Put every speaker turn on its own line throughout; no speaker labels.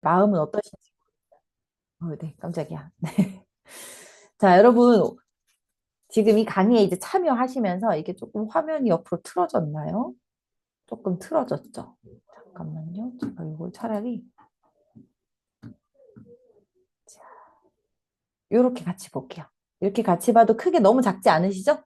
마음은 어떠신지. 네, 깜짝이야. 자, 여러분, 지금 이 강의에 이제 참여하시면서 이게 조금 화면이 옆으로 틀어졌나요? 조금 틀어졌죠? 잠깐만요. 제가 이걸 차라리 이렇게 같이 볼게요. 이렇게 같이 봐도 크게 너무 작지 않으시죠?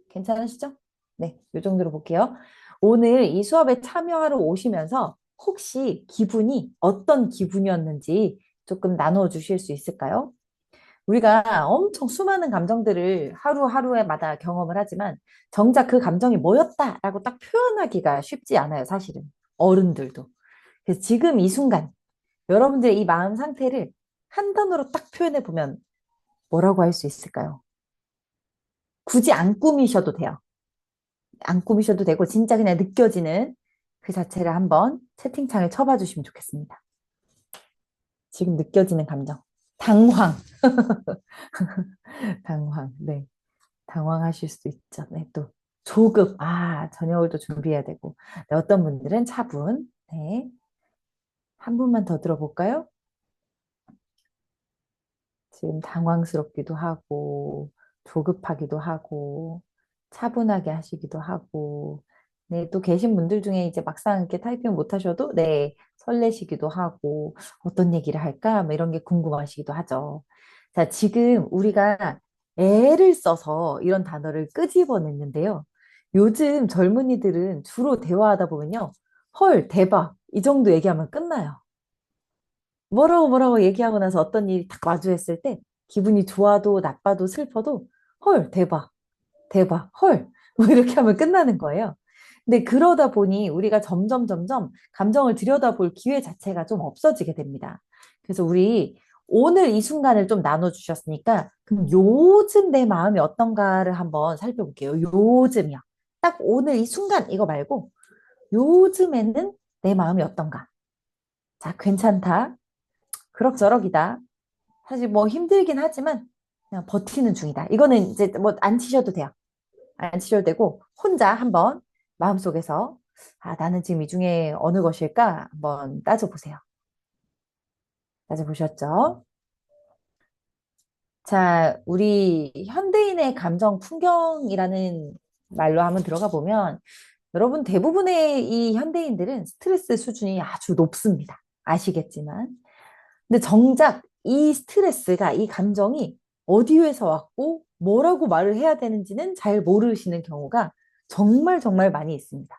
괜찮으시죠? 네, 이 정도로 볼게요. 오늘 이 수업에 참여하러 오시면서 혹시 기분이 어떤 기분이었는지 조금 나눠 주실 수 있을까요? 우리가 엄청 수많은 감정들을 하루하루에마다 경험을 하지만 정작 그 감정이 뭐였다라고 딱 표현하기가 쉽지 않아요, 사실은. 어른들도. 그래서 지금 이 순간 여러분들의 이 마음 상태를 한 단어로 딱 표현해 보면 뭐라고 할 수 있을까요? 굳이 안 꾸미셔도 돼요. 안 꾸미셔도 되고 진짜 그냥 느껴지는 그 자체를 한번 채팅창에 쳐봐 주시면 좋겠습니다. 지금 느껴지는 감정. 당황. 당황. 네. 당황하실 수 있죠. 네, 또 조급. 아, 저녁을 또 준비해야 되고. 네, 어떤 분들은 차분. 네. 한 분만 더 들어볼까요? 지금 당황스럽기도 하고, 조급하기도 하고, 차분하게 하시기도 하고, 네, 또 계신 분들 중에 이제 막상 이렇게 타이핑 못 하셔도, 네, 설레시기도 하고, 어떤 얘기를 할까? 뭐 이런 게 궁금하시기도 하죠. 자, 지금 우리가 애를 써서 이런 단어를 끄집어냈는데요. 요즘 젊은이들은 주로 대화하다 보면요. 헐, 대박. 이 정도 얘기하면 끝나요. 뭐라고 뭐라고 얘기하고 나서 어떤 일이 딱 마주했을 때 기분이 좋아도 나빠도 슬퍼도 헐, 대박, 대박, 헐. 뭐 이렇게 하면 끝나는 거예요. 근데 그러다 보니 우리가 점점 감정을 들여다볼 기회 자체가 좀 없어지게 됩니다. 그래서 우리 오늘 이 순간을 좀 나눠주셨으니까 그럼 요즘 내 마음이 어떤가를 한번 살펴볼게요. 요즘이요. 딱 오늘 이 순간 이거 말고 요즘에는 내 마음이 어떤가? 자, 괜찮다. 그럭저럭이다. 사실 뭐 힘들긴 하지만 그냥 버티는 중이다. 이거는 이제 뭐 안 치셔도 돼요. 안 치셔도 되고 혼자 한번 마음속에서 아, 나는 지금 이 중에 어느 것일까 한번 따져보세요. 따져보셨죠? 자, 우리 현대인의 감정 풍경이라는 말로 한번 들어가 보면 여러분 대부분의 이 현대인들은 스트레스 수준이 아주 높습니다. 아시겠지만. 근데 정작 이 스트레스가, 이 감정이 어디에서 왔고 뭐라고 말을 해야 되는지는 잘 모르시는 경우가 정말 많이 있습니다.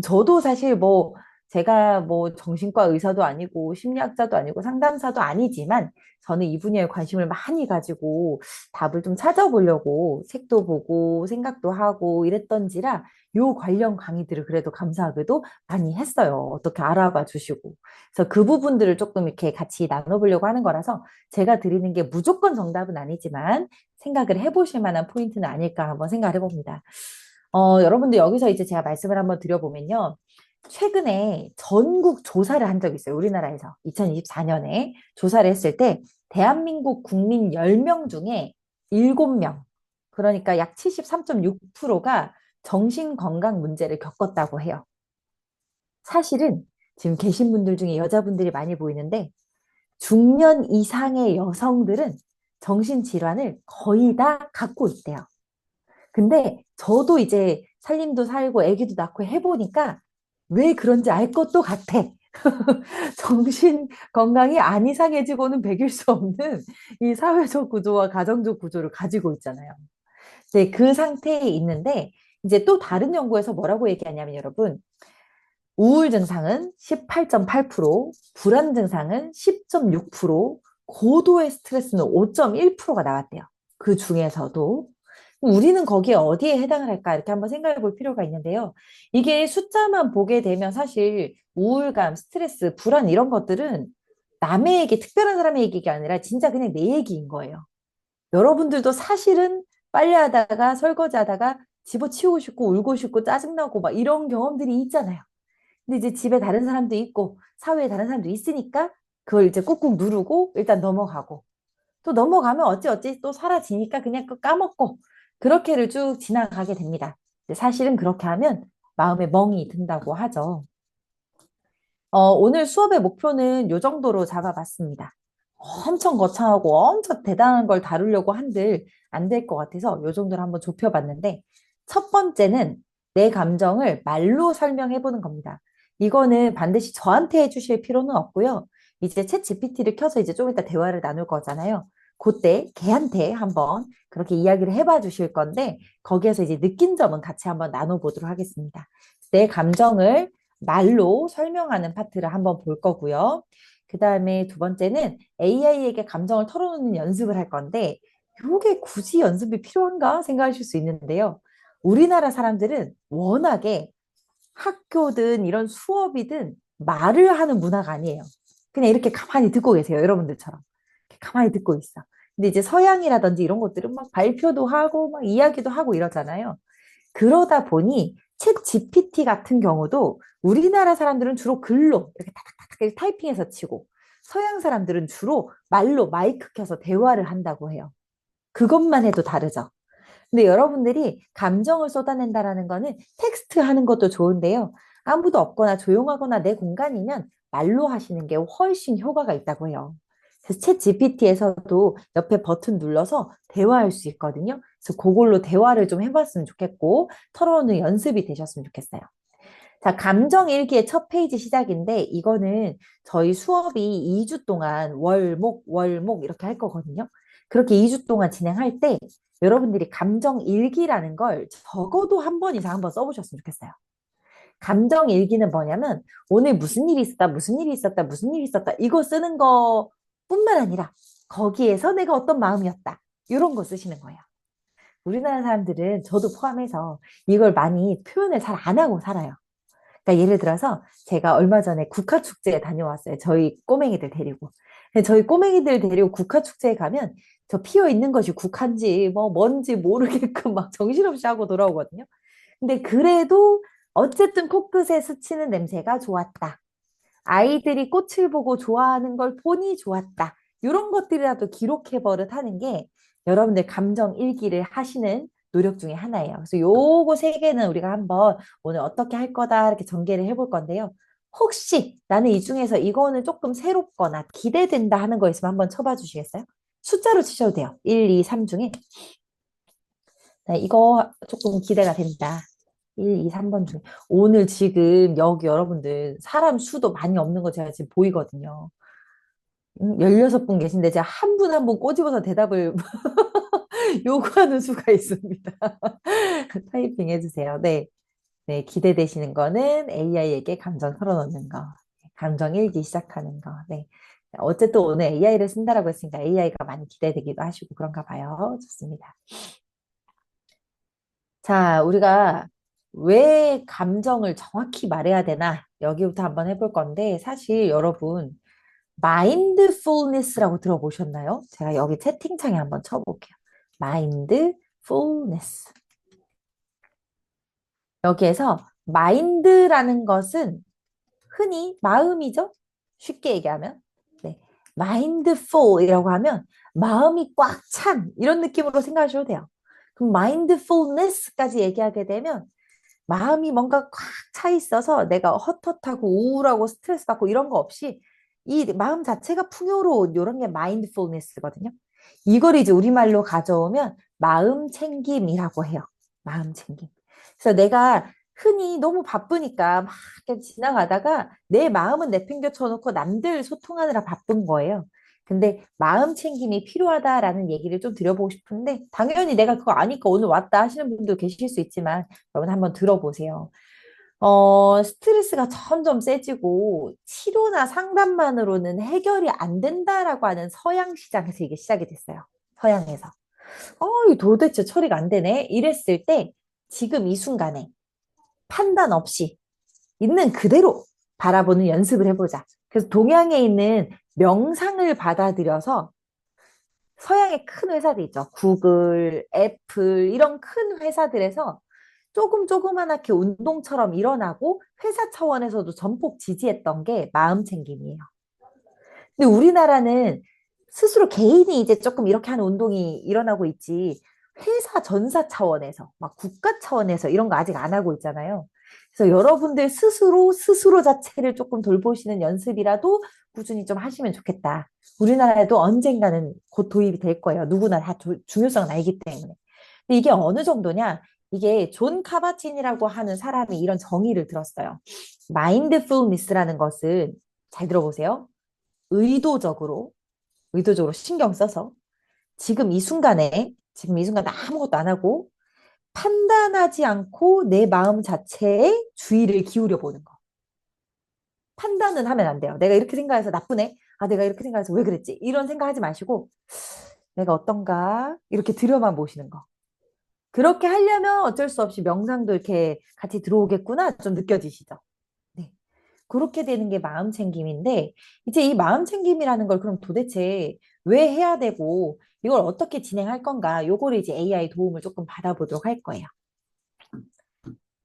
저도 사실 뭐 제가 뭐 정신과 의사도 아니고 심리학자도 아니고 상담사도 아니지만 저는 이 분야에 관심을 많이 가지고 답을 좀 찾아보려고 책도 보고 생각도 하고 이랬던지라 요 관련 강의들을 그래도 감사하게도 많이 했어요. 어떻게 알아봐 주시고. 그래서 그 부분들을 조금 이렇게 같이 나눠보려고 하는 거라서 제가 드리는 게 무조건 정답은 아니지만 생각을 해보실 만한 포인트는 아닐까 한번 생각을 해봅니다. 여러분들 여기서 이제 제가 말씀을 한번 드려보면요. 최근에 전국 조사를 한 적이 있어요. 우리나라에서. 2024년에 조사를 했을 때 대한민국 국민 10명 중에 7명, 그러니까 약 73.6%가 정신건강 문제를 겪었다고 해요. 사실은 지금 계신 분들 중에 여자분들이 많이 보이는데 중년 이상의 여성들은 정신질환을 거의 다 갖고 있대요. 근데 저도 이제 살림도 살고 아기도 낳고 해보니까 왜 그런지 알 것도 같아. 정신 건강이 안 이상해지고는 배길 수 없는 이 사회적 구조와 가정적 구조를 가지고 있잖아요. 네, 그 상태에 있는데 이제 또 다른 연구에서 뭐라고 얘기하냐면 여러분 우울 증상은 18.8%, 불안 증상은 10.6%, 고도의 스트레스는 5.1%가 나왔대요. 그 중에서도 우리는 거기에 어디에 해당을 할까 이렇게 한번 생각해 볼 필요가 있는데요. 이게 숫자만 보게 되면 사실 우울감, 스트레스, 불안 이런 것들은 남의 얘기, 특별한 사람의 얘기가 아니라 진짜 그냥 내 얘기인 거예요. 여러분들도 사실은 빨래하다가 설거지하다가 집어치우고 싶고 울고 싶고 짜증나고 막 이런 경험들이 있잖아요. 근데 이제 집에 다른 사람도 있고 사회에 다른 사람도 있으니까 그걸 이제 꾹꾹 누르고 일단 넘어가고 또 넘어가면 어찌어찌 또 사라지니까 그냥 그 까먹고 그렇게를 쭉 지나가게 됩니다. 근데 사실은 그렇게 하면 마음에 멍이 든다고 하죠. 오늘 수업의 목표는 요 정도로 잡아봤습니다. 엄청 거창하고 엄청 대단한 걸 다루려고 한들 안 될 것 같아서 요 정도로 한번 좁혀봤는데, 첫 번째는 내 감정을 말로 설명해 보는 겁니다. 이거는 반드시 저한테 해주실 필요는 없고요. 이제 챗 GPT를 켜서 이제 좀 이따 대화를 나눌 거잖아요. 그때 걔한테 한번 그렇게 이야기를 해봐 주실 건데, 거기에서 이제 느낀 점은 같이 한번 나눠보도록 하겠습니다. 내 감정을 말로 설명하는 파트를 한번 볼 거고요. 그 다음에 두 번째는 AI에게 감정을 털어놓는 연습을 할 건데, 이게 굳이 연습이 필요한가 생각하실 수 있는데요. 우리나라 사람들은 워낙에 학교든 이런 수업이든 말을 하는 문화가 아니에요. 그냥 이렇게 가만히 듣고 계세요. 여러분들처럼. 이렇게 가만히 듣고 있어. 근데 이제 서양이라든지 이런 것들은 막 발표도 하고 막 이야기도 하고 이러잖아요. 그러다 보니 챗 GPT 같은 경우도 우리나라 사람들은 주로 글로 이렇게 탁탁탁 이렇게 타이핑해서 치고, 서양 사람들은 주로 말로 마이크 켜서 대화를 한다고 해요. 그것만 해도 다르죠. 근데 여러분들이 감정을 쏟아낸다라는 거는 텍스트 하는 것도 좋은데요. 아무도 없거나 조용하거나 내 공간이면 말로 하시는 게 훨씬 효과가 있다고 해요. 그래서 챗 GPT에서도 옆에 버튼 눌러서 대화할 수 있거든요. 그래서 그걸로 대화를 좀 해봤으면 좋겠고, 털어놓는 연습이 되셨으면 좋겠어요. 자, 감정일기의 첫 페이지 시작인데, 이거는 저희 수업이 2주 동안 월목 이렇게 할 거거든요. 그렇게 2주 동안 진행할 때 여러분들이 감정일기라는 걸 적어도 한 번 이상 한번 써보셨으면 좋겠어요. 감정일기는 뭐냐면 오늘 무슨 일이 있었다, 무슨 일이 있었다, 무슨 일이 있었다, 이거 쓰는 거뿐만 아니라 거기에서 내가 어떤 마음이었다, 이런 거 쓰시는 거예요. 우리나라 사람들은 저도 포함해서 이걸 많이 표현을 잘 안 하고 살아요. 그러니까 예를 들어서 제가 얼마 전에 국화축제에 다녀왔어요. 저희 꼬맹이들 데리고. 근데 저희 꼬맹이들 데리고 국화축제에 가면 저 피어 있는 것이 국화인지 뭐 뭔지 모르게끔 막 정신없이 하고 돌아오거든요. 근데 그래도 어쨌든 코끝에 스치는 냄새가 좋았다. 아이들이 꽃을 보고 좋아하는 걸 보니 좋았다. 이런 것들이라도 기록해 버릇하는 게 여러분들 감정 일기를 하시는 노력 중에 하나예요. 그래서 요거 세 개는 우리가 한번 오늘 어떻게 할 거다 이렇게 전개를 해볼 건데요. 혹시 나는 이 중에서 이거는 조금 새롭거나 기대된다 하는 거 있으면 한번 쳐봐 주시겠어요? 숫자로 치셔도 돼요. 1, 2, 3 중에. 네, 이거 조금 기대가 된다. 1, 2, 3번 중에. 오늘 지금 여기 여러분들 사람 수도 많이 없는 거 제가 지금 보이거든요. 16분 계신데 제가 한 분 한 분 꼬집어서 대답을 요구하는 수가 있습니다. 타이핑 해주세요. 네. 네, 기대되시는 거는 AI에게 감정 털어놓는 거. 감정 일기 시작하는 거. 네. 어쨌든 오늘 AI를 쓴다라고 했으니까 AI가 많이 기대되기도 하시고 그런가 봐요. 좋습니다. 자, 우리가 왜 감정을 정확히 말해야 되나? 여기부터 한번 해볼 건데, 사실 여러분, 마인드풀니스라고 들어보셨나요? 제가 여기 채팅창에 한번 쳐볼게요. 마인드풀니스. 여기에서 마인드라는 것은 흔히 마음이죠? 쉽게 얘기하면. 네. 마인드풀이라고 하면 마음이 꽉 찬 이런 느낌으로 생각하셔도 돼요. 그럼 마인드풀니스까지 얘기하게 되면 마음이 뭔가 꽉 차 있어서 내가 헛헛하고 우울하고 스트레스 받고 이런 거 없이 이 마음 자체가 풍요로운 이런 게 마인드풀니스거든요. 이걸 이제 우리말로 가져오면 마음 챙김이라고 해요. 마음 챙김. 그래서 내가 흔히 너무 바쁘니까 막 이렇게 지나가다가 내 마음은 내팽개쳐 놓고 남들 소통하느라 바쁜 거예요. 근데 마음 챙김이 필요하다라는 얘기를 좀 드려보고 싶은데, 당연히 내가 그거 아니까 오늘 왔다 하시는 분도 계실 수 있지만 여러분 한번 들어보세요. 스트레스가 점점 세지고 치료나 상담만으로는 해결이 안 된다라고 하는 서양 시장에서 이게 시작이 됐어요. 서양에서. 이 도대체 처리가 안 되네. 이랬을 때 지금 이 순간에 판단 없이 있는 그대로 바라보는 연습을 해보자. 그래서 동양에 있는 명상을 받아들여서 서양의 큰 회사들 있죠. 구글, 애플 이런 큰 회사들에서 조그맣게 운동처럼 일어나고 회사 차원에서도 전폭 지지했던 게 마음 챙김이에요. 근데 우리나라는 스스로 개인이 이제 조금 이렇게 하는 운동이 일어나고 있지, 회사 전사 차원에서 막 국가 차원에서 이런 거 아직 안 하고 있잖아요. 그래서 여러분들 스스로 자체를 조금 돌보시는 연습이라도 꾸준히 좀 하시면 좋겠다. 우리나라에도 언젠가는 곧 도입이 될 거예요. 누구나 다 중요성은 알기 때문에. 근데 이게 어느 정도냐? 이게 존 카바친이라고 하는 사람이 이런 정의를 들었어요. 마인드풀니스라는 것은 잘 들어보세요. 의도적으로, 의도적으로 신경 써서 지금 이 순간에 아무것도 안 하고 판단하지 않고 내 마음 자체에 주의를 기울여 보는 거. 판단은 하면 안 돼요. 내가 이렇게 생각해서 나쁘네. 아, 내가 이렇게 생각해서 왜 그랬지? 이런 생각하지 마시고 내가 어떤가? 이렇게 들여만 보시는 거. 그렇게 하려면 어쩔 수 없이 명상도 이렇게 같이 들어오겠구나 좀 느껴지시죠? 네. 그렇게 되는 게 마음 챙김인데 이제 이 마음 챙김이라는 걸 그럼 도대체 왜 해야 되고 이걸 어떻게 진행할 건가? 요거를 이제 AI 도움을 조금 받아보도록 할 거예요.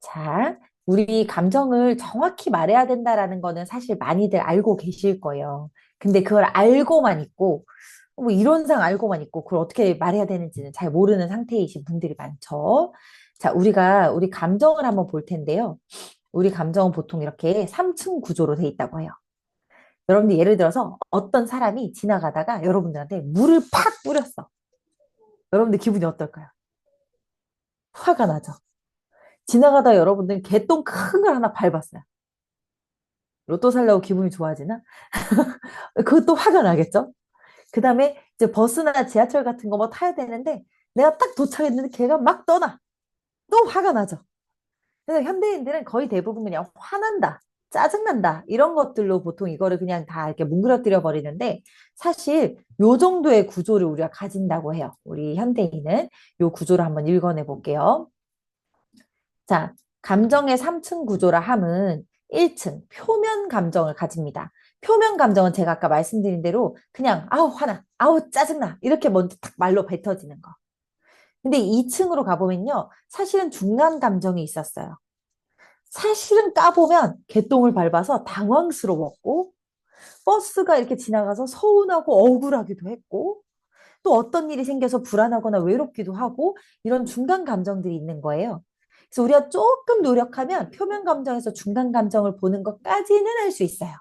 자, 우리 감정을 정확히 말해야 된다라는 거는 사실 많이들 알고 계실 거예요. 근데 그걸 알고만 있고, 뭐 이론상 알고만 있고, 그걸 어떻게 말해야 되는지는 잘 모르는 상태이신 분들이 많죠. 자, 우리 감정을 한번 볼 텐데요. 우리 감정은 보통 이렇게 3층 구조로 돼 있다고 해요. 여러분들 예를 들어서 어떤 사람이 지나가다가 여러분들한테 물을 팍 뿌렸어. 여러분들 기분이 어떨까요? 화가 나죠. 지나가다 여러분들 개똥 큰 걸 하나 밟았어요. 로또 살려고 기분이 좋아지나? 그것도 화가 나겠죠? 그 다음에 이제 버스나 지하철 같은 거 뭐 타야 되는데 내가 딱 도착했는데 걔가 막 떠나. 또 화가 나죠? 그래서 현대인들은 거의 대부분 그냥 화난다, 짜증난다 이런 것들로 보통 이거를 그냥 다 이렇게 뭉그러뜨려 버리는데 사실 요 정도의 구조를 우리가 가진다고 해요. 우리 현대인은 요 구조를 한번 읽어내 볼게요. 자, 감정의 3층 구조라 함은 1층 표면 감정을 가집니다. 표면 감정은 제가 아까 말씀드린 대로 그냥 아우 화나, 아우 짜증나 이렇게 먼저 딱 말로 뱉어지는 거. 근데 2층으로 가보면요. 사실은 중간 감정이 있었어요. 사실은 까보면 개똥을 밟아서 당황스러웠고 버스가 이렇게 지나가서 서운하고 억울하기도 했고 또 어떤 일이 생겨서 불안하거나 외롭기도 하고 이런 중간 감정들이 있는 거예요. 그래서 우리가 조금 노력하면 표면 감정에서 중간 감정을 보는 것까지는 할 수 있어요.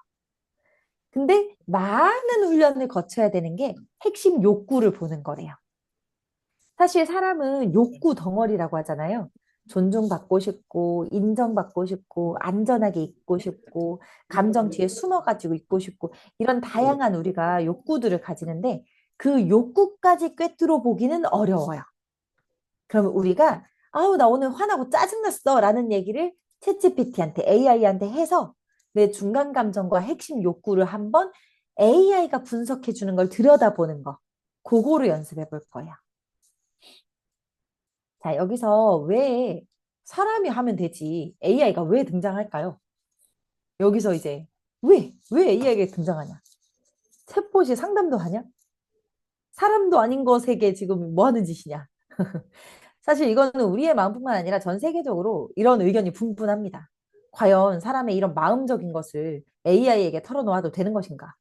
근데 많은 훈련을 거쳐야 되는 게 핵심 욕구를 보는 거래요. 사실 사람은 욕구 덩어리라고 하잖아요. 존중받고 싶고, 인정받고 싶고, 안전하게 있고 싶고, 감정 뒤에 숨어가지고 있고 싶고, 이런 다양한 우리가 욕구들을 가지는데, 그 욕구까지 꿰뚫어 보기는 어려워요. 그러면 우리가, 아우, 나 오늘 화나고 짜증났어. 라는 얘기를 챗GPT한테, AI한테 해서 내 중간 감정과 핵심 욕구를 한번 AI가 분석해 주는 걸 들여다보는 거. 그거를 연습해 볼 거예요. 자, 여기서 왜 사람이 하면 되지? AI가 왜 등장할까요? 여기서 이제 왜 AI가 등장하냐? 챗봇이 상담도 하냐? 사람도 아닌 것에게 지금 뭐 하는 짓이냐? 사실 이거는 우리의 마음뿐만 아니라 전 세계적으로 이런 의견이 분분합니다. 과연 사람의 이런 마음적인 것을 AI에게 털어놓아도 되는 것인가?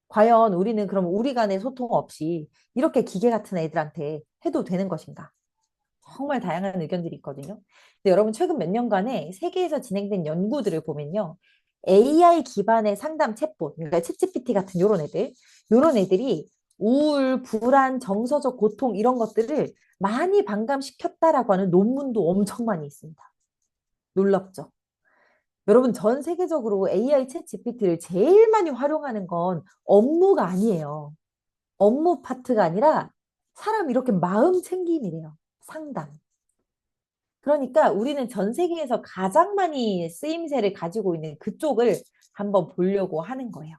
과연 우리는 그럼 우리 간의 소통 없이 이렇게 기계 같은 애들한테 해도 되는 것인가? 정말 다양한 의견들이 있거든요. 근데 여러분 최근 몇 년간에 세계에서 진행된 연구들을 보면요. AI 기반의 상담 챗봇, 그러니까 챗GPT 같은 요런 애들이 우울, 불안, 정서적 고통 이런 것들을 많이 반감시켰다라고 하는 논문도 엄청 많이 있습니다. 놀랍죠? 여러분 전 세계적으로 AI 챗GPT를 제일 많이 활용하는 건 업무가 아니에요. 업무 파트가 아니라 사람 이렇게 마음 챙김이래요. 상담. 그러니까 우리는 전 세계에서 가장 많이 쓰임새를 가지고 있는 그쪽을 한번 보려고 하는 거예요.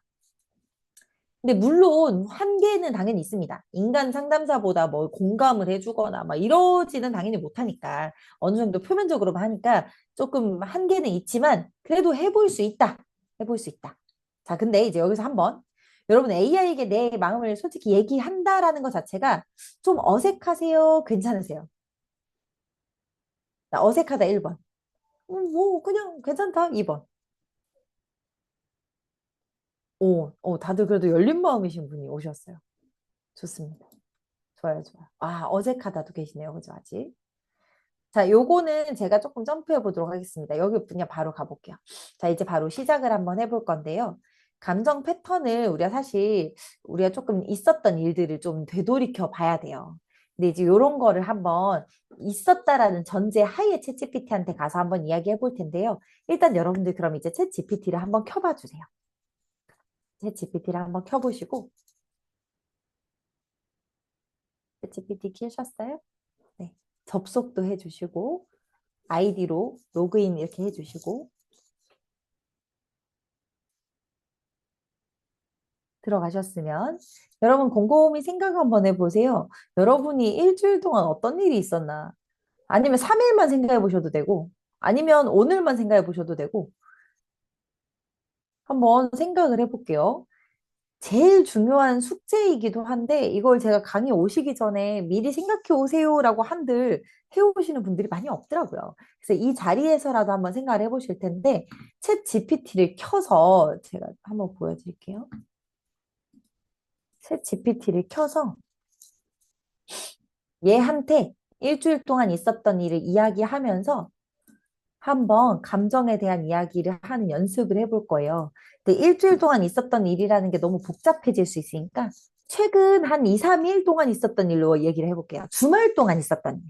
근데 물론 한계는 당연히 있습니다. 인간 상담사보다 뭐 공감을 해주거나 막 이러지는 당연히 못하니까 어느 정도 표면적으로만 하니까 조금 한계는 있지만 그래도 해볼 수 있다. 해볼 수 있다. 자, 근데 이제 여기서 한번 여러분 AI에게 내 마음을 솔직히 얘기한다라는 것 자체가 좀 어색하세요? 괜찮으세요? 나 어색하다 1번. 뭐 그냥 괜찮다 2번. 다들 그래도 열린 마음이신 분이 오셨어요. 좋습니다. 좋아요, 좋아요. 아, 어색하다도 계시네요. 그죠, 아직. 자, 요거는 제가 조금 점프해 보도록 하겠습니다. 여기 그냥 바로 가볼게요. 자, 이제 바로 시작을 한번 해볼 건데요. 감정 패턴을 우리가 조금 있었던 일들을 좀 되돌이켜 봐야 돼요. 근데 이제 요런 거를 한번 있었다라는 전제 하에 챗GPT한테 가서 한번 이야기해 볼 텐데요. 일단 여러분들 그럼 이제 챗GPT를 한번 켜봐 주세요. 챗GPT를 한번 켜보시고, 챗GPT 켜셨어요? 네. 접속도 해주시고, 아이디로 로그인 이렇게 해주시고, 들어가셨으면 여러분 곰곰이 생각 한번 해보세요. 여러분이 일주일 동안 어떤 일이 있었나? 아니면 3일만 생각해 보셔도 되고, 아니면 오늘만 생각해 보셔도 되고, 한번 생각을 해볼게요. 제일 중요한 숙제이기도 한데, 이걸 제가 강의 오시기 전에 미리 생각해 오세요라고 한들 해오시는 분들이 많이 없더라고요. 그래서 이 자리에서라도 한번 생각을 해보실 텐데, 챗 GPT를 켜서 제가 한번 보여드릴게요. 챗 GPT를 켜서 얘한테 일주일 동안 있었던 일을 이야기하면서 한번 감정에 대한 이야기를 하는 연습을 해볼 거예요. 근데 일주일 동안 있었던 일이라는 게 너무 복잡해질 수 있으니까 최근 한 2, 3일 동안 있었던 일로 얘기를 해볼게요. 주말 동안 있었던 일.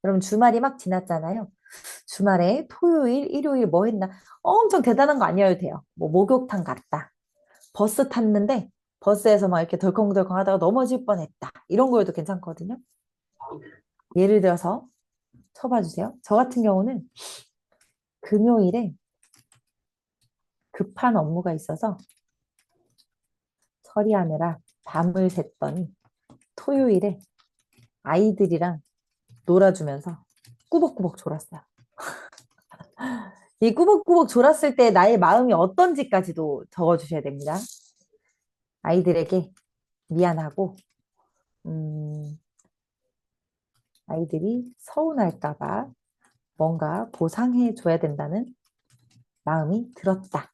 여러분 주말이 막 지났잖아요. 주말에 토요일, 일요일 뭐 했나? 엄청 대단한 거 아니어도 돼요. 뭐 목욕탕 갔다. 버스 탔는데 버스에서 막 이렇게 덜컹덜컹 하다가 넘어질 뻔했다. 이런 거여도 괜찮거든요. 예를 들어서 쳐봐 주세요. 저 같은 경우는 금요일에 급한 업무가 있어서 처리하느라 밤을 샜더니 토요일에 아이들이랑 놀아주면서 꾸벅꾸벅 졸았어요. 이 꾸벅꾸벅 졸았을 때 나의 마음이 어떤지까지도 적어주셔야 됩니다. 아이들에게 미안하고, 음, 아이들이 서운할까 봐 뭔가 보상해 줘야 된다는 마음이 들었다.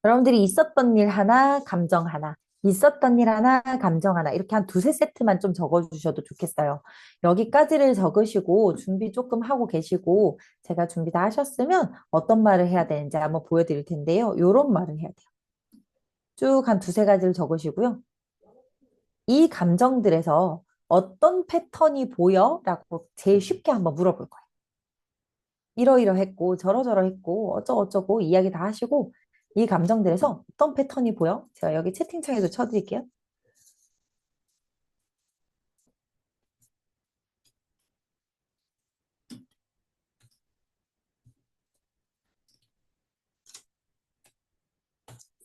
여러분들이 있었던 일 하나, 감정 하나, 있었던 일 하나, 감정 하나, 이렇게 한 두세 세트만 좀 적어주셔도 좋겠어요. 여기까지를 적으시고 준비 조금 하고 계시고 제가 준비 다 하셨으면 어떤 말을 해야 되는지 한번 보여드릴 텐데요. 요런 말을 해야 돼요. 쭉 한 두세 가지를 적으시고요. 이 감정들에서 어떤 패턴이 보여? 라고 제일 쉽게 한번 물어볼 거예요. 이러이러했고 저러저러했고 어쩌고저쩌고 이야기 다 하시고 이 감정들에서 어떤 패턴이 보여? 제가 여기 채팅창에도 쳐드릴게요.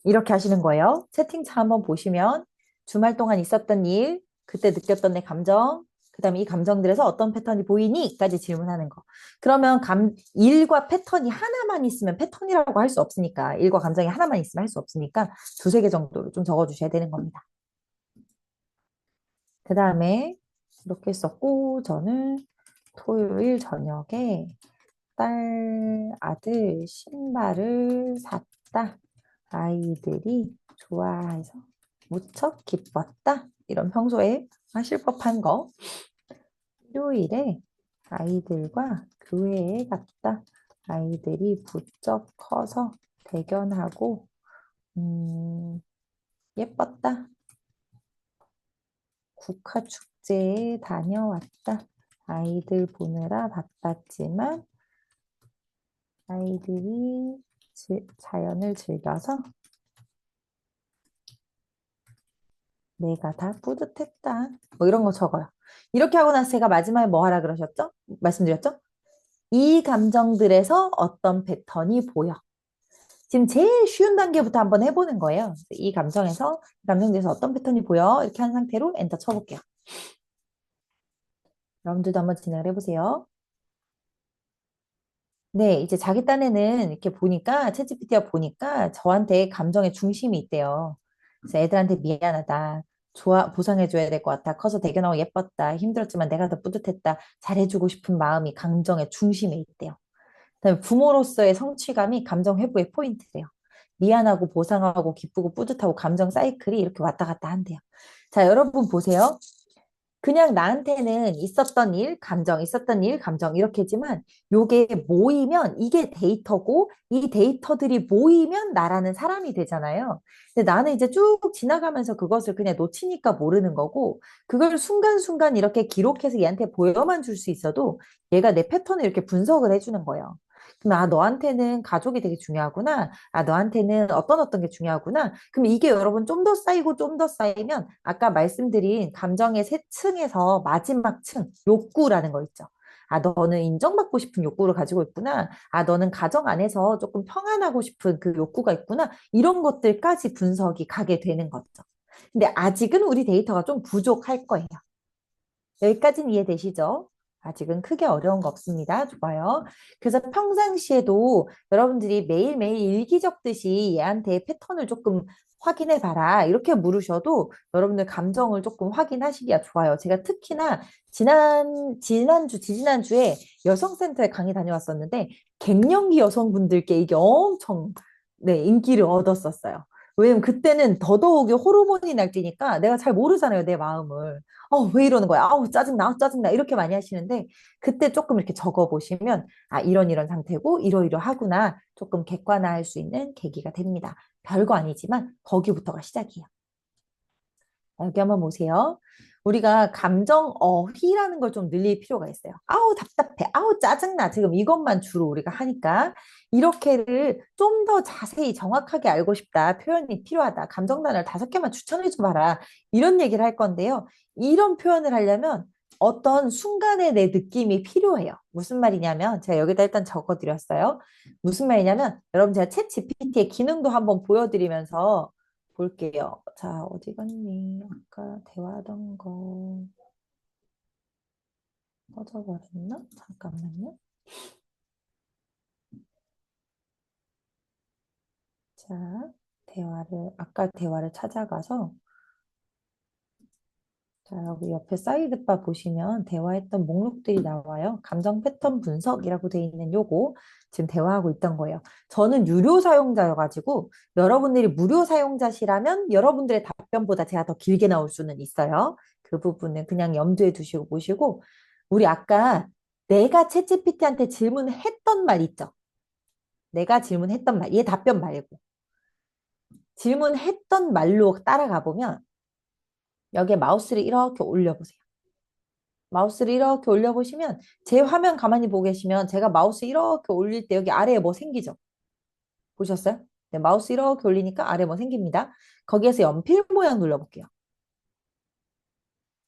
이렇게 하시는 거예요. 채팅창 한번 보시면 주말 동안 있었던 일, 그때 느꼈던 내 감정, 그다음에 이 감정들에서 어떤 패턴이 보이니?까지 질문하는 거. 그러면 일과 패턴이 하나만 있으면 패턴이라고 할 수 없으니까 일과 감정이 하나만 있으면 할 수 없으니까 두세 개 정도로 좀 적어주셔야 되는 겁니다. 그다음에 이렇게 썼고 저는 토요일 저녁에 아들 신발을 샀다. 아이들이 좋아해서 무척 기뻤다. 이런 평소에 하실 법한 거. 일요일에 아이들과 교회에 갔다. 아이들이 부쩍 커서 대견하고 예뻤다. 국화축제에 다녀왔다. 아이들 보느라 바빴지만 아이들이 자연을 즐겨서 내가 다 뿌듯했다. 뭐 이런 거 적어요. 이렇게 하고 나서 제가 마지막에 뭐 하라 그러셨죠? 말씀드렸죠? 이 감정들에서 어떤 패턴이 보여. 지금 제일 쉬운 단계부터 한번 해보는 거예요. 이 감정들에서 어떤 패턴이 보여. 이렇게 한 상태로 엔터 쳐볼게요. 여러분들도 한번 진행을 해보세요. 네, 이제 자기 딴에는 이렇게 보니까, 챗GPT가 보니까 저한테 감정의 중심이 있대요. 그래서 애들한테 미안하다. 보상해줘야 될 것 같아. 커서 대견하고 예뻤다. 힘들었지만 내가 더 뿌듯했다. 잘해주고 싶은 마음이 감정의 중심에 있대요. 그다음에 부모로서의 성취감이 감정 회복의 포인트래요. 미안하고 보상하고 기쁘고 뿌듯하고 감정 사이클이 이렇게 왔다 갔다 한대요. 자, 여러분 보세요. 그냥 나한테는 있었던 일, 감정, 있었던 일, 감정 이렇게지만 요게 모이면 이게 데이터고 이 데이터들이 모이면 나라는 사람이 되잖아요. 근데 나는 이제 쭉 지나가면서 그것을 그냥 놓치니까 모르는 거고 그걸 순간순간 이렇게 기록해서 얘한테 보여만 줄 수 있어도 얘가 내 패턴을 이렇게 분석을 해주는 거예요. 그럼 아, 너한테는 가족이 되게 중요하구나. 아, 너한테는 어떤 게 중요하구나. 그럼 이게 여러분 좀 더 쌓이고 좀 더 쌓이면 아까 말씀드린 감정의 세 층에서 마지막 층, 욕구라는 거 있죠. 아, 너는 인정받고 싶은 욕구를 가지고 있구나. 아, 너는 가정 안에서 조금 평안하고 싶은 그 욕구가 있구나. 이런 것들까지 분석이 가게 되는 거죠. 근데 아직은 우리 데이터가 좀 부족할 거예요. 여기까지는 이해되시죠? 아직은 크게 어려운 거 없습니다. 좋아요. 그래서 평상시에도 여러분들이 매일매일 일기 적듯이 얘한테 패턴을 조금 확인해 봐라. 이렇게 물으셔도 여러분들 감정을 조금 확인하시기가 좋아요. 제가 특히나 지지난주에 여성센터에 강의 다녀왔었는데 갱년기 여성분들께 이게 엄청 네, 인기를 얻었었어요. 왜냐면 그때는 더더욱이 호르몬이 날뛰니까 내가 잘 모르잖아요, 내 마음을. 왜 이러는 거야? 아우, 짜증나, 짜증나. 이렇게 많이 하시는데, 그때 조금 이렇게 적어 보시면, 아, 이런 상태고, 이러이러하구나. 조금 객관화할 수 있는 계기가 됩니다. 별거 아니지만, 거기부터가 시작이에요. 여기 한번 보세요. 우리가 감정 어휘라는 걸 좀 늘릴 필요가 있어요. 아우, 답답해. 아우, 짜증나. 지금 이것만 주로 우리가 하니까 이렇게를 좀 더 자세히 정확하게 알고 싶다. 표현이 필요하다. 감정 단어를 5개만 추천해 줘봐라. 이런 얘기를 할 건데요. 이런 표현을 하려면 어떤 순간에 내 느낌이 필요해요. 무슨 말이냐면 제가 여기다 일단 적어드렸어요. 무슨 말이냐면 여러분 제가 챗 GPT의 기능도 한번 보여드리면서 볼게요. 자, 어디 갔니? 아까 대화하던 거 꺼져버렸나? 잠깐만요. 자, 아까 대화를 찾아가서, 자, 여기 옆에 사이드바 보시면 대화했던 목록들이 나와요. 감정 패턴 분석이라고 돼 있는 요거 지금 대화하고 있던 거예요. 저는 유료 사용자여가지고 여러분들이 무료 사용자시라면 여러분들의 답변보다 제가 더 길게 나올 수는 있어요. 그 부분은 그냥 염두에 두시고 보시고 우리 아까 내가 챗GPT한테 질문했던 말 있죠? 내가 질문했던 말, 얘 답변 말고 질문했던 말로 따라가 보면 여기에 마우스를 이렇게 올려보세요. 마우스를 이렇게 올려보시면 제 화면 가만히 보고 계시면 제가 마우스 이렇게 올릴 때 여기 아래에 뭐 생기죠? 보셨어요? 네, 마우스 이렇게 올리니까 아래에 뭐 생깁니다. 거기에서 연필 모양 눌러볼게요.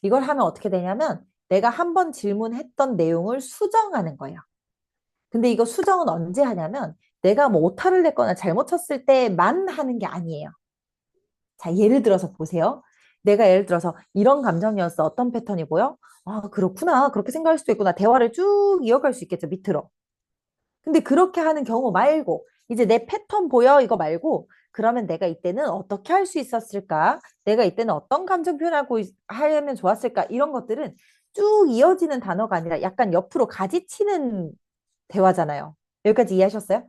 이걸 하면 어떻게 되냐면 내가 한 번 질문했던 내용을 수정하는 거예요. 근데 이거 수정은 언제 하냐면 내가 뭐 오타를 냈거나 잘못 쳤을 때만 하는 게 아니에요. 자, 예를 들어서 보세요. 내가 예를 들어서 이런 감정이었어. 어떤 패턴이 보여? 아, 그렇구나. 그렇게 생각할 수도 있구나. 대화를 쭉 이어갈 수 있겠죠, 밑으로. 근데 그렇게 하는 경우 말고, 이제 내 패턴 보여? 이거 말고, 그러면 내가 이때는 어떻게 할 수 있었을까? 내가 이때는 어떤 감정 표현하고 하려면 좋았을까? 이런 것들은 쭉 이어지는 단어가 아니라 약간 옆으로 가지치는 대화잖아요. 여기까지 이해하셨어요?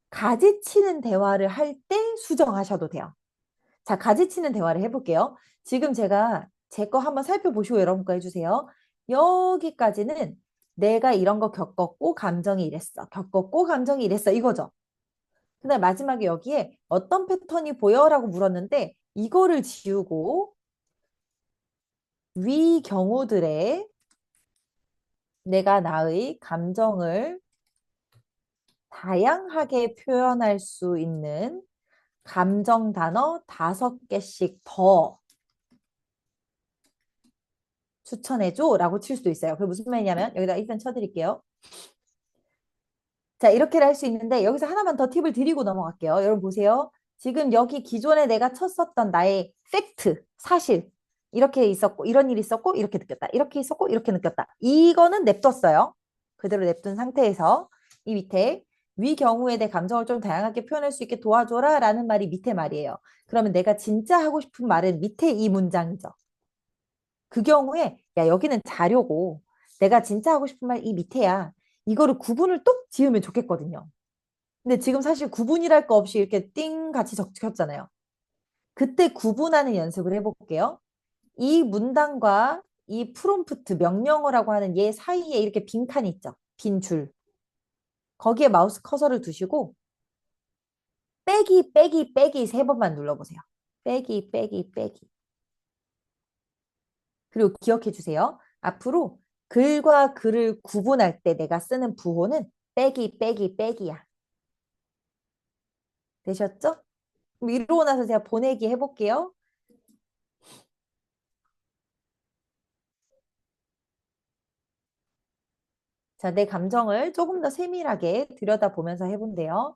가지치는 대화를 할 때 수정하셔도 돼요. 자, 가지치는 대화를 해볼게요. 지금 제가 제 거 한번 살펴보시고 여러분 거 해주세요. 여기까지는 내가 이런 거 겪었고 감정이 이랬어. 겪었고 감정이 이랬어. 이거죠. 근데 마지막에 여기에 어떤 패턴이 보여라고 물었는데 이거를 지우고 위 경우들의 내가 나의 감정을 다양하게 표현할 수 있는 감정 단어 5개씩 더 추천해줘라고 칠 수도 있어요. 그게 무슨 말이냐면 여기다 일단 쳐드릴게요. 자, 이렇게 할 수 있는데 여기서 하나만 더 팁을 드리고 넘어갈게요. 여러분 보세요. 지금 여기 기존에 내가 쳤었던 나의 팩트, 사실 이렇게 있었고 이런 일이 있었고 이렇게 느꼈다. 이렇게 있었고 이렇게 느꼈다. 이거는 냅뒀어요. 그대로 냅둔 상태에서 이 밑에 위 경우에 내 감정을 좀 다양하게 표현할 수 있게 도와줘라 라는 말이 밑에 말이에요. 그러면 내가 진짜 하고 싶은 말은 밑에 이 문장이죠. 그 경우에 야 여기는 자료고 내가 진짜 하고 싶은 말 이 밑에야. 이거를 구분을 똑 지으면 좋겠거든요. 근데 지금 사실 구분이랄 거 없이 이렇게 띵 같이 적혔잖아요. 그때 구분하는 연습을 해볼게요. 이 문단과 이 프롬프트 명령어라고 하는 얘 사이에 이렇게 빈 칸이 있죠. 빈 줄. 거기에 마우스 커서를 두시고 빼기 세 번만 눌러보세요. 빼기. 그리고 기억해 주세요. 앞으로 글과 글을 구분할 때 내가 쓰는 부호는 빼기야. 되셨죠? 그럼 이러고 나서 제가 보내기 해볼게요. 자, 내 감정을 조금 더 세밀하게 들여다보면서 해본대요.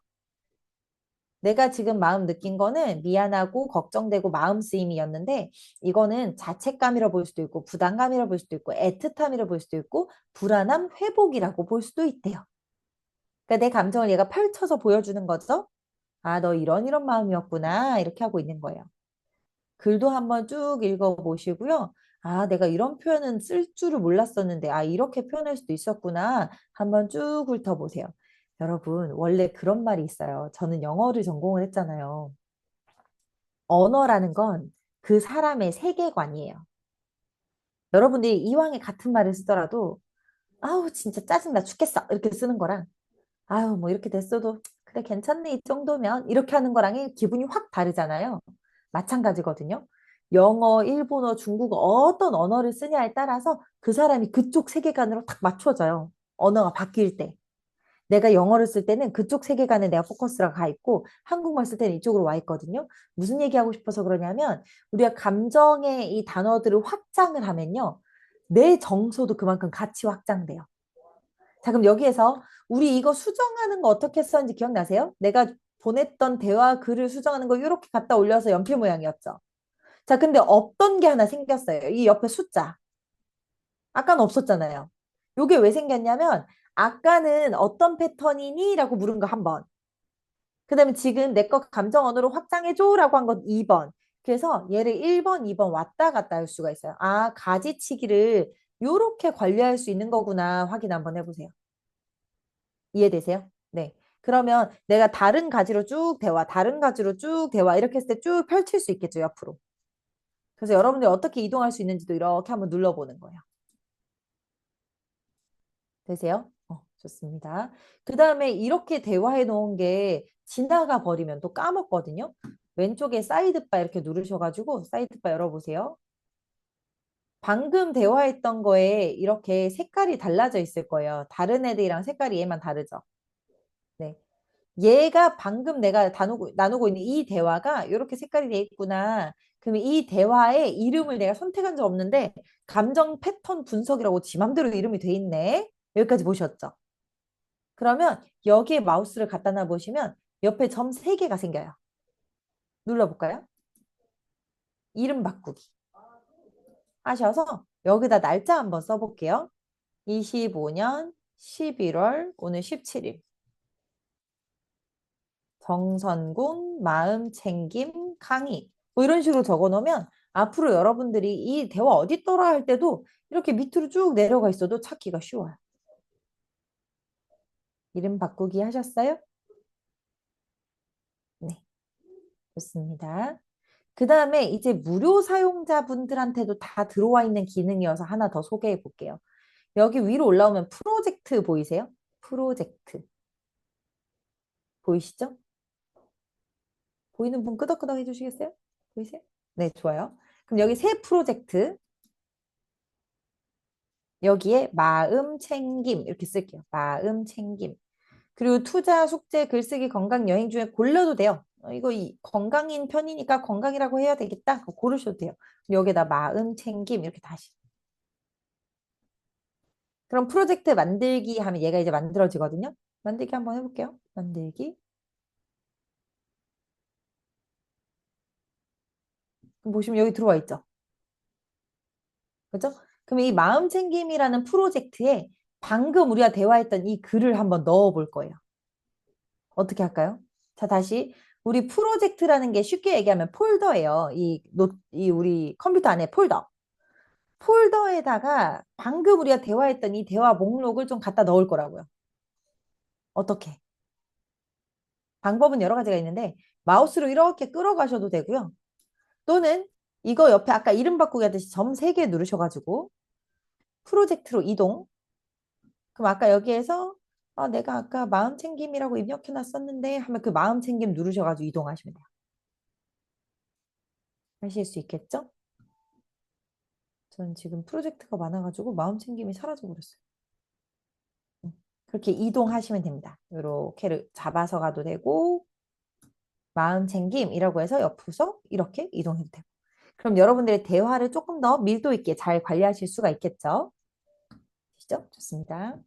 내가 지금 마음 느낀 거는 미안하고 걱정되고 마음 쓰임이었는데 이거는 자책감이라 볼 수도 있고 부담감이라 볼 수도 있고 애틋함이라 볼 수도 있고 불안함 회복이라고 볼 수도 있대요. 그러니까 내 감정을 얘가 펼쳐서 보여주는 거죠. 아, 너 이런 마음이었구나. 이렇게 하고 있는 거예요. 글도 한번 쭉 읽어보시고요. 아, 내가 이런 표현은 쓸 줄을 몰랐었는데, 아, 이렇게 표현할 수도 있었구나. 한번 쭉 훑어보세요. 여러분, 원래 그런 말이 있어요. 저는 영어를 전공을 했잖아요. 언어라는 건 그 사람의 세계관이에요. 여러분들이 이왕에 같은 말을 쓰더라도, 아우, 진짜 짜증나 죽겠어. 이렇게 쓰는 거랑, 아유, 뭐 이렇게 됐어도, 그래, 괜찮네. 이 정도면. 이렇게 하는 거랑 기분이 확 다르잖아요. 마찬가지거든요. 영어, 일본어, 중국어 어떤 언어를 쓰냐에 따라서 그 사람이 그쪽 세계관으로 딱 맞춰져요. 언어가 바뀔 때. 내가 영어를 쓸 때는 그쪽 세계관에 내가 포커스가 가 있고 한국말 쓸 때는 이쪽으로 와 있거든요. 무슨 얘기하고 싶어서 그러냐면 우리가 감정의 이 단어들을 확장을 하면요. 내 정서도 그만큼 같이 확장돼요. 자, 그럼 여기에서 우리 이거 수정하는 거 어떻게 썼는지 기억나세요? 내가 보냈던 대화 글을 수정하는 거 이렇게 갖다 올려서 연필 모양이었죠. 자, 근데 없던 게 하나 생겼어요. 이 옆에 숫자. 아까는 없었잖아요. 요게 왜 생겼냐면, 아까는 어떤 패턴이니? 라고 물은 거 한 번. 그 다음에 지금 내 거 감정 언어로 확장해줘? 라고 한 건 2번. 그래서 얘를 1번, 2번 왔다 갔다 할 수가 있어요. 아, 가지치기를 요렇게 관리할 수 있는 거구나. 확인 한번 해보세요. 이해되세요? 네. 그러면 내가 다른 가지로 쭉 대화, 다른 가지로 쭉 대화, 이렇게 했을 때 쭉 펼칠 수 있겠죠, 옆으로. 그래서 여러분들이 어떻게 이동할 수 있는지도 이렇게 한번 눌러보는 거예요. 되세요? 좋습니다. 그 다음에 이렇게 대화해 놓은 게 지나가 버리면 또 까먹거든요. 왼쪽에 사이드바 이렇게 누르셔가지고 사이드바 열어보세요. 방금 대화했던 거에 이렇게 색깔이 달라져 있을 거예요. 다른 애들이랑 색깔이 얘만 다르죠. 네. 얘가 방금 내가 나누고 있는 이 대화가 이렇게 색깔이 돼 있구나. 그러면 이 대화의 이름을 내가 선택한 적 없는데 감정 패턴 분석이라고 지 맘대로 이름이 돼 있네. 여기까지 보셨죠? 그러면 여기에 마우스를 갖다 놔 보시면 옆에 점 3개가 생겨요. 눌러볼까요? 이름 바꾸기 하셔서 여기다 날짜 한번 써볼게요. 25년 11월 오늘 17일 정선군 마음 챙김 강의 뭐 이런 식으로 적어 놓으면 앞으로 여러분들이 이 대화 어디 있더라 할 때도 이렇게 밑으로 쭉 내려가 있어도 찾기가 쉬워요. 이름 바꾸기 하셨어요? 네, 좋습니다. 그 다음에 이제 무료 사용자분들한테도 다 들어와 있는 기능이어서 하나 더 소개해 볼게요. 여기 위로 올라오면 프로젝트 보이세요? 프로젝트. 보이시죠? 보이는 분 끄덕끄덕 해주시겠어요? 보이세요? 네, 좋아요. 그럼 여기 새 프로젝트. 여기에 마음 챙김 이렇게 쓸게요. 마음 챙김. 그리고 투자, 숙제, 글쓰기, 건강, 여행 중에 골라도 돼요. 이거 건강인 편이니까 건강이라고 해야 되겠다. 그거 고르셔도 돼요. 여기다 마음 챙김 이렇게 다시. 그럼 프로젝트 만들기 하면 얘가 이제 만들어지거든요. 만들기 한번 해볼게요. 만들기. 그럼 보시면 여기 들어와 있죠. 그죠? 그럼 이 마음 챙김이라는 프로젝트에 방금 우리가 대화했던 이 글을 한번 넣어 볼 거예요. 어떻게 할까요? 자, 다시 우리 프로젝트라는 게 쉽게 얘기하면 폴더예요. 이 우리 컴퓨터 안에 폴더. 폴더에다가 방금 우리가 대화했던 이 대화 목록을 좀 갖다 넣을 거라고요. 어떻게? 방법은 여러 가지가 있는데 마우스로 이렇게 끌어가셔도 되고요. 또는 이거 옆에 아까 이름 바꾸기 하듯이 점 3개 누르셔가지고 프로젝트로 이동. 그럼 아까 여기에서 내가 아까 마음 챙김이라고 입력해놨었는데 하면 그 마음 챙김 누르셔가지고 이동하시면 돼요. 하실 수 있겠죠? 저는 지금 프로젝트가 많아가지고 마음 챙김이 사라져 버렸어요. 그렇게 이동하시면 됩니다. 이렇게 잡아서 가도 되고 마음 챙김이라고 해서 옆으로 이렇게 이동해도 되고. 그럼 여러분들의 대화를 조금 더 밀도 있게 잘 관리하실 수가 있겠죠? 되시죠? 좋습니다.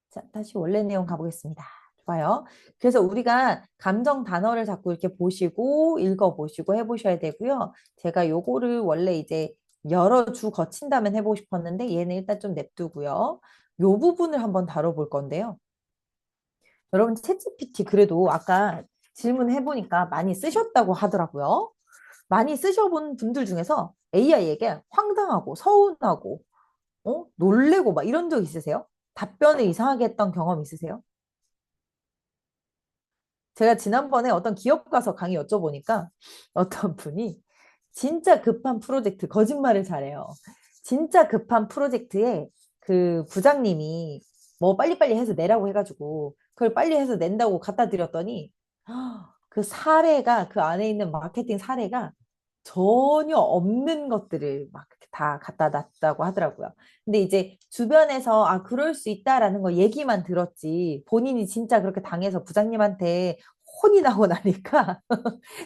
자, 다시 원래 내용 가보겠습니다. 좋아요. 그래서 우리가 감정 단어를 자꾸 이렇게 보시고 읽어보시고 해보셔야 되고요. 제가 요거를 원래 이제 여러 주 거친다면 해보고 싶었는데 얘는 일단 좀 냅두고요. 요 부분을 한번 다뤄볼 건데요. 여러분 챗GPT 그래도 아까 질문해보니까 많이 쓰셨다고 하더라고요. 많이 쓰셔본 분들 중에서 AI에게 황당하고 서운하고 놀래고 막 이런 적 있으세요? 답변을 이상하게 했던 경험 있으세요? 제가 지난번에 어떤 기업 가서 강의 여쭤보니까 어떤 분이 진짜 급한 프로젝트, 거짓말을 잘해요. 진짜 급한 프로젝트에 그 부장님이 뭐 빨리빨리 해서 내라고 해가지고 그걸 빨리 해서 낸다고 갖다 드렸더니 그 사례가 그 안에 있는 마케팅 사례가 전혀 없는 것들을 막 이렇게 다 갖다 놨다고 하더라고요. 근데 이제 주변에서 그럴 수 있다라는 거 얘기만 들었지 본인이 진짜 그렇게 당해서 부장님한테 혼이 나고 나니까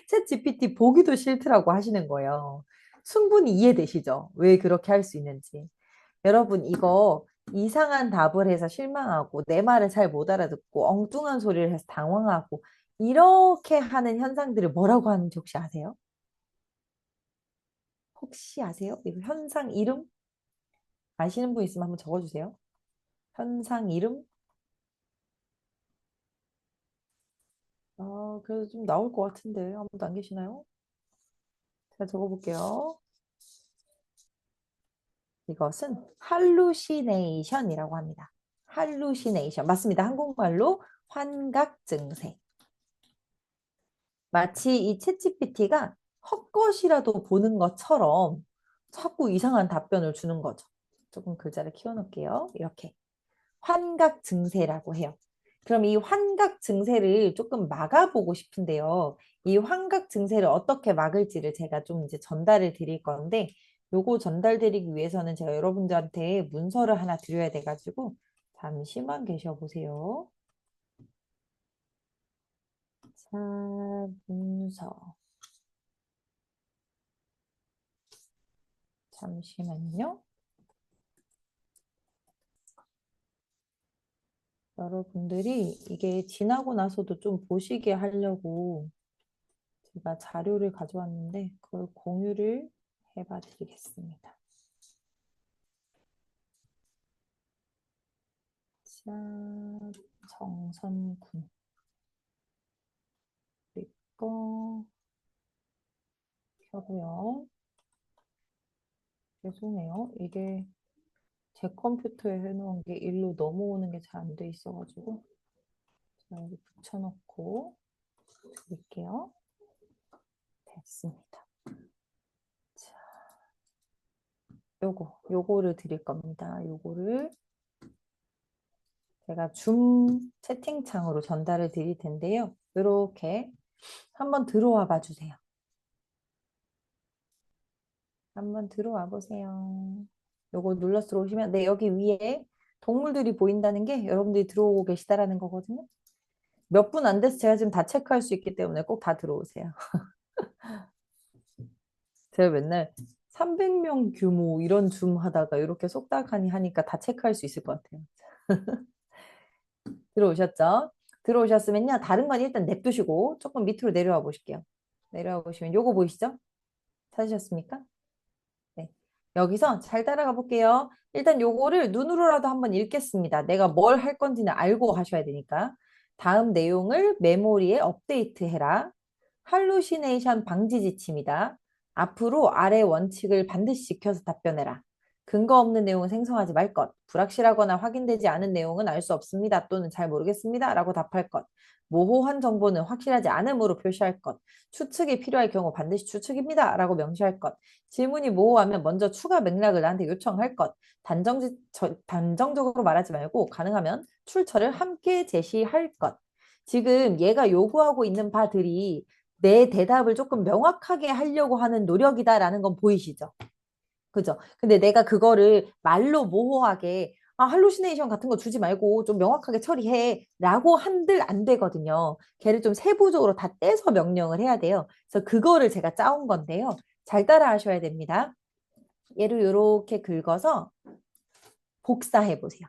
챗 GPT 보기도 싫더라고 하시는 거예요. 충분히 이해되시죠? 왜 그렇게 할 수 있는지. 여러분 이거 이상한 답을 해서 실망하고 내 말을 잘 못 알아듣고 엉뚱한 소리를 해서 당황하고 이렇게 하는 현상들을 뭐라고 하는지 혹시 아세요? 혹시 아세요? 이거 현상 이름? 아시는 분 있으면 한번 적어주세요. 현상 이름? 그래도 좀 나올 것 같은데 아무도 안 계시나요? 제가 적어볼게요. 이것은 할루시네이션이라고 합니다. 할루시네이션. 맞습니다. 한국말로 환각 증세. 마치 이 챗GPT가 헛것이라도 보는 것처럼 자꾸 이상한 답변을 주는 거죠. 조금 글자를 키워놓을게요. 이렇게. 환각 증세라고 해요. 그럼 이 환각 증세를 조금 막아보고 싶은데요. 이 환각 증세를 어떻게 막을지를 제가 좀 이제 전달을 드릴 건데, 요거 전달드리기 위해서는 제가 여러분들한테 문서를 하나 드려야 돼가지고, 잠시만 계셔 보세요. 자, 문서. 잠시만요. 여러분들이 이게 지나고 나서도 좀 보시게 하려고 제가 자료를 가져왔는데, 그걸 공유를 해봐 드리겠습니다. 자, 정선군. 그리고 켜고요. 죄송해요. 이게 제 컴퓨터에 해놓은 게 일로 넘어오는 게 잘 안 돼 있어가지고 제가 여기 붙여놓고 드릴게요. 됐습니다. 자, 요거를 드릴 겁니다. 요거를 제가 줌 채팅창으로 전달을 드릴 텐데요. 이렇게 한번 들어와 봐 주세요. 한번 들어와 보세요. 요거 눌러서 들어오시면 네, 여기 위에 동물들이 보인다는 게 여러분들이 들어오고 계시다라는 거거든요. 몇 분 안 돼서 제가 지금 다 체크할 수 있기 때문에 꼭 다 들어오세요. 제가 맨날 300명 규모 이런 줌 하다가 이렇게 속닥하니 하니까 다 체크할 수 있을 것 같아요. 들어오셨죠? 들어오셨으면요. 다른 건 일단 냅두시고 조금 밑으로 내려와 보실게요. 내려와 보시면 요거 보이시죠? 찾으셨습니까? 네. 여기서 잘 따라가 볼게요. 일단 요거를 눈으로라도 한번 읽겠습니다. 내가 뭘 할 건지는 알고 하셔야 되니까. 다음 내용을 메모리에 업데이트해라. 할루시네이션 방지 지침이다. 앞으로 아래 원칙을 반드시 지켜서 답변해라. 근거 없는 내용은 생성하지 말 것. 불확실하거나 확인되지 않은 내용은 알 수 없습니다. 또는 잘 모르겠습니다. 라고 답할 것. 모호한 정보는 확실하지 않음으로 표시할 것. 추측이 필요할 경우 반드시 추측입니다. 라고 명시할 것. 질문이 모호하면 먼저 추가 맥락을 나한테 요청할 것. 단정적으로 말하지 말고 가능하면 출처를 함께 제시할 것. 지금 얘가 요구하고 있는 바들이 내 대답을 조금 명확하게 하려고 하는 노력이다라는 건 보이시죠? 그죠? 근데 내가 그거를 말로 모호하게 할루시네이션 같은 거 주지 말고 좀 명확하게 처리해 라고 한들 안 되거든요. 걔를 좀 세부적으로 다 떼서 명령을 해야 돼요. 그래서 그거를 제가 짜온 건데요. 잘 따라 하셔야 됩니다. 얘를 이렇게 긁어서 복사해 보세요.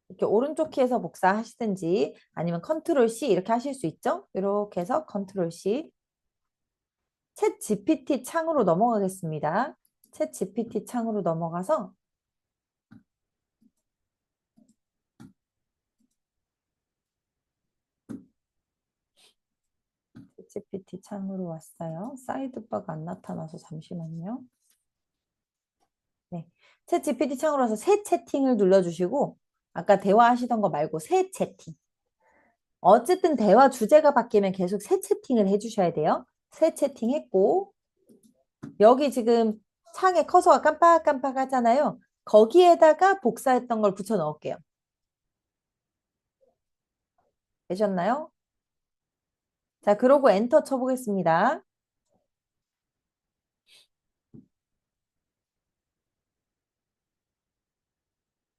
이렇게 오른쪽 키에서 복사하시든지 아니면 컨트롤 C 이렇게 하실 수 있죠? 이렇게 해서 컨트롤 C. 챗 GPT 창으로 넘어가겠습니다. 챗 GPT 창으로 넘어가서 GPT 창으로 왔어요. 사이드바가 안 나타나서 잠시만요. 네. 챗 GPT 창으로 와서 새 채팅을 눌러주시고 아까 대화하시던 거 말고 새 채팅. 어쨌든 대화 주제가 바뀌면 계속 새 채팅을 해주셔야 돼요. 새 채팅 했고 여기 지금 창에 커서가 깜빡깜빡 하잖아요. 거기에다가 복사했던 걸 붙여 넣을게요. 되셨나요? 자, 그러고 엔터 쳐보겠습니다.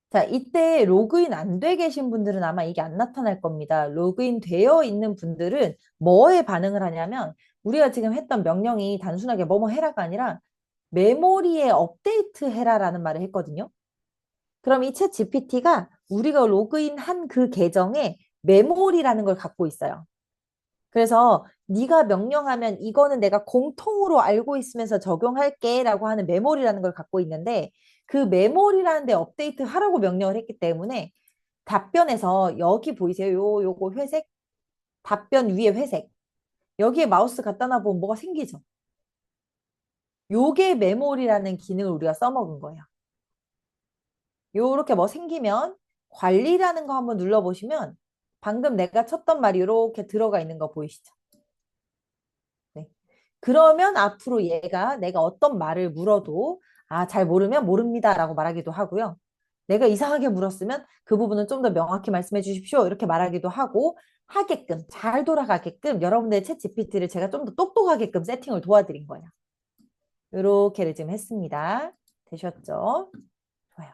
자, 이때 로그인 안 돼 계신 분들은 아마 이게 안 나타날 겁니다. 로그인 되어 있는 분들은 뭐에 반응을 하냐면 우리가 지금 했던 명령이 단순하게 뭐뭐 해라가 아니라 메모리에 업데이트 해라라는 말을 했거든요. 그럼 이 챗 GPT가 우리가 로그인한 그 계정에 메모리라는 걸 갖고 있어요. 그래서 네가 명령하면 이거는 내가 공통으로 알고 있으면서 적용할게 라고 하는 메모리라는 걸 갖고 있는데 그 메모리라는 데 업데이트 하라고 명령을 했기 때문에 답변에서 여기 보이세요? 요거 회색? 답변 위에 회색. 여기에 마우스 갖다 놔보면 뭐가 생기죠? 요게 메모리라는 기능을 우리가 써먹은 거예요. 요렇게 뭐 생기면 관리라는 거 한번 눌러보시면 방금 내가 쳤던 말이 이렇게 들어가 있는 거 보이시죠? 네. 그러면 앞으로 얘가 내가 어떤 말을 물어도 잘 모르면 모릅니다라고 말하기도 하고요. 내가 이상하게 물었으면 그 부분은 좀 더 명확히 말씀해 주십시오. 이렇게 말하기도 하고 하게끔 잘 돌아가게끔 여러분들의 챗 GPT를 제가 좀 더 똑똑하게끔 세팅을 도와드린 거예요. 이렇게를 지금 했습니다. 되셨죠? 좋아요.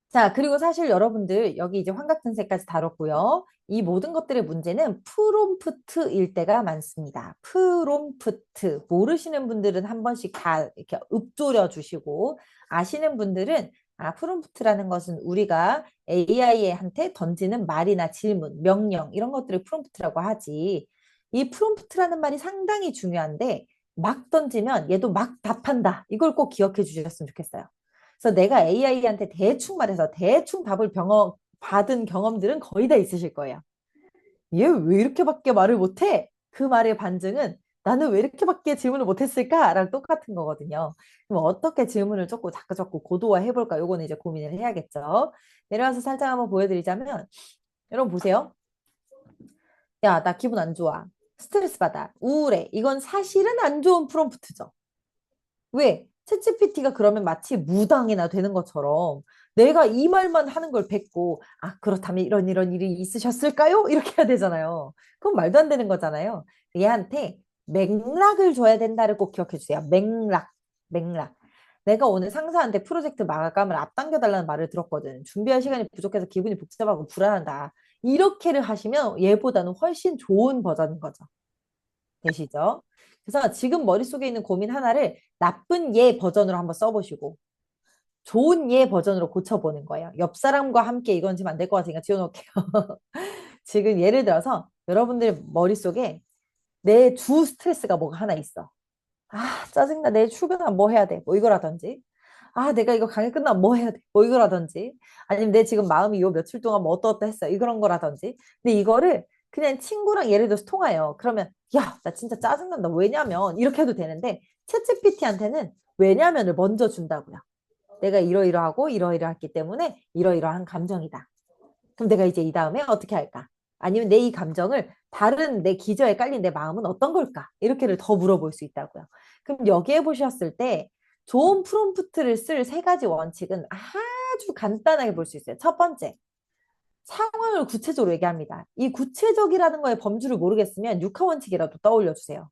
자, 그리고 사실 여러분들 여기 이제 환각전세까지 다뤘고요. 이 모든 것들의 문제는 프롬프트일 때가 많습니다. 프롬프트. 모르시는 분들은 한 번씩 다 이렇게 읊조려 주시고 아시는 분들은 프롬프트라는 것은 우리가 AI한테 던지는 말이나 질문, 명령 이런 것들을 프롬프트라고 하지. 이 프롬프트라는 말이 상당히 중요한데 막 던지면 얘도 막 답한다. 이걸 꼭 기억해 주셨으면 좋겠어요. 그래서 내가 AI한테 대충 말해서 대충 답을 받은 경험들은 거의 다 있으실 거예요. 얘 왜 이렇게밖에 말을 못해? 그 말의 반증은 나는 왜 이렇게밖에 질문을 못했을까랑 똑같은 거거든요. 그럼 어떻게 질문을 자꾸 고도화 해볼까? 요거는 이제 고민을 해야겠죠. 내려와서 살짝 한번 보여드리자면 여러분 보세요. 야, 나 기분 안 좋아. 스트레스 받아. 우울해. 이건 사실은 안 좋은 프롬프트죠. 왜? 챗GPT가 그러면 마치 무당이나 되는 것처럼 내가 이 말만 하는 걸 뱉고 그렇다면 이런 일이 있으셨을까요? 이렇게 해야 되잖아요. 그건 말도 안 되는 거잖아요. 얘한테 맥락을 줘야 된다를 꼭 기억해 주세요. 맥락. 내가 오늘 상사한테 프로젝트 마감을 앞당겨 달라는 말을 들었거든. 준비할 시간이 부족해서 기분이 복잡하고 불안하다. 이렇게를 하시면 얘보다는 훨씬 좋은 버전인 거죠. 되시죠? 그래서 지금 머릿속에 있는 고민 하나를 나쁜 예 버전으로 한번 써보시고 좋은 예 버전으로 고쳐보는 거예요. 옆 사람과 함께 이건 지금 안 될 것 같으니까 지워놓을게요. 지금 예를 들어서 여러분들 머릿속에 내 주 스트레스가 뭐가 하나 있어. 짜증나. 내일 출근하면 뭐 해야 돼? 뭐 이거라든지. 내가 이거 강의 끝나면 뭐 해야 돼? 뭐 이거라든지. 아니면 내 지금 마음이 요 며칠 동안 뭐 어떠 했어? 이런 거라든지. 근데 이거를 그냥 친구랑 예를 들어서 통화해요. 그러면 야, 나 진짜 짜증난다. 왜냐면 이렇게 해도 되는데 챗GPT한테는 왜냐면을 먼저 준다고요. 내가 이러이러하고 이러이러했기 때문에 이러이러한 감정이다. 그럼 내가 이제 이 다음에 어떻게 할까? 아니면 내 이 감정을 다른 내 기저에 깔린 내 마음은 어떤 걸까? 이렇게를 더 물어볼 수 있다고요. 그럼 여기에 보셨을 때 좋은 프롬프트를 쓸 세 가지 원칙은 아주 간단하게 볼 수 있어요. 첫 번째, 상황을 구체적으로 얘기합니다. 이 구체적이라는 거에 범주를 모르겠으면 육하 원칙이라도 떠올려 주세요.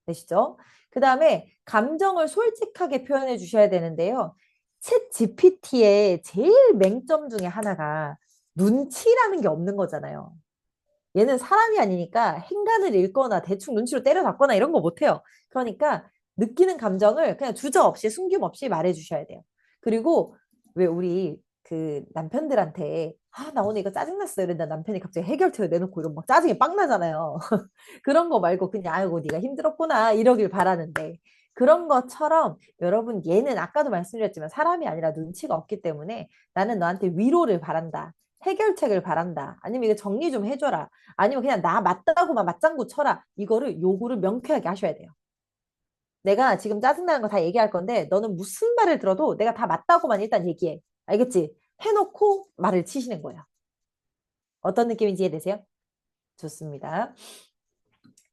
되시죠? 그 다음에 감정을 솔직하게 표현해 주셔야 되는데요. 챗 GPT의 제일 맹점 중에 하나가 눈치라는 게 없는 거잖아요. 얘는 사람이 아니니까 행간을 읽거나 대충 눈치로 때려잡거나 이런 거 못해요. 그러니까 느끼는 감정을 그냥 주저없이 숨김없이 말해 주셔야 돼요. 그리고 왜 우리 그 남편들한테 나 오늘 이거 짜증났어 이런다 남편이 갑자기 해결책을 내놓고 이러면 막 짜증이 빡 나잖아요. 그런 거 말고 그냥 아이고 네가 힘들었구나 이러길 바라는데 그런 것처럼 여러분 얘는 아까도 말씀드렸지만 사람이 아니라 눈치가 없기 때문에 나는 너한테 위로를 바란다. 해결책을 바란다. 아니면 이거 정리 좀 해줘라. 아니면 그냥 나 맞다고만 맞장구 쳐라. 이거를 요구를 명쾌하게 하셔야 돼요. 내가 지금 짜증나는 거 다 얘기할 건데 너는 무슨 말을 들어도 내가 다 맞다고만 일단 얘기해. 알겠지? 해놓고 말을 치시는 거예요. 어떤 느낌인지 이해되세요? 좋습니다.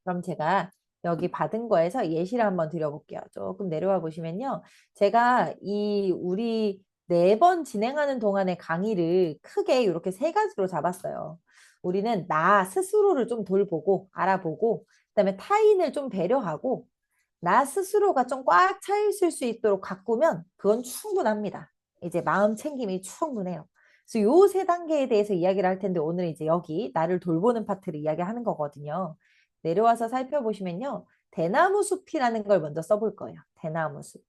그럼 제가 여기 받은 거에서 예시를 한번 드려볼게요. 조금 내려와 보시면요. 제가 이 우리 4번 진행하는 동안의 강의를 크게 이렇게 3가지로 잡았어요. 우리는 나 스스로를 좀 돌보고 알아보고 그다음에 타인을 좀 배려하고 나 스스로가 좀 꽉 차 있을 수 있도록 가꾸면 그건 충분합니다. 이제 마음 챙김이 충분해요. 그래서 요 3단계에 대해서 이야기를 할 텐데 오늘 이제 여기 나를 돌보는 파트를 이야기하는 거거든요. 내려와서 살펴보시면요. 대나무 숲이라는 걸 먼저 써볼 거예요. 대나무 숲.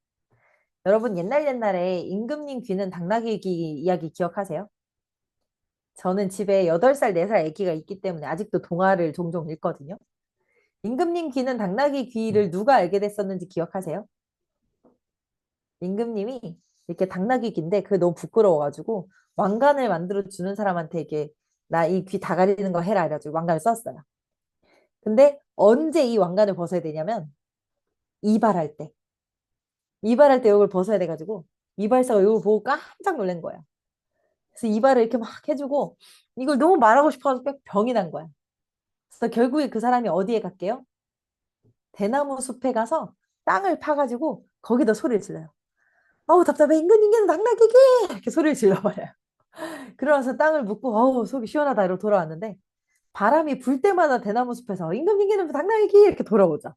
여러분 옛날에 임금님 귀는 당나귀 귀 이야기 기억하세요? 저는 집에 8살, 4살 아기가 있기 때문에 아직도 동화를 종종 읽거든요. 임금님 귀는 당나귀 귀를 누가 알게 됐었는지 기억하세요? 임금님이 이렇게 당나귀 귀인데 그게 너무 부끄러워가지고 왕관을 만들어 주는 사람한테 이게 나 이 귀 다 가리는 거 해라 이래가지고 왕관을 썼어요. 근데 언제 이 왕관을 벗어야 되냐면 이발할 때. 이발할 때 이걸 벗어야 돼가지고 이발사가 이걸 보고 깜짝 놀란 거야. 그래서 이발을 이렇게 막 해주고 이걸 너무 말하고 싶어서 병이 난 거야. 그래서 결국에 그 사람이 어디에 갈게요? 대나무 숲에 가서 땅을 파가지고 거기다 소리를 질러요. 어우 답답해 인근 낙낙이기 이렇게 소리를 질러버려요. 그러면서 땅을 묻고 어우 속이 시원하다 이러고 돌아왔는데 바람이 불 때마다 대나무 숲에서 임금님께는 낙낙이기 이렇게 돌아오죠.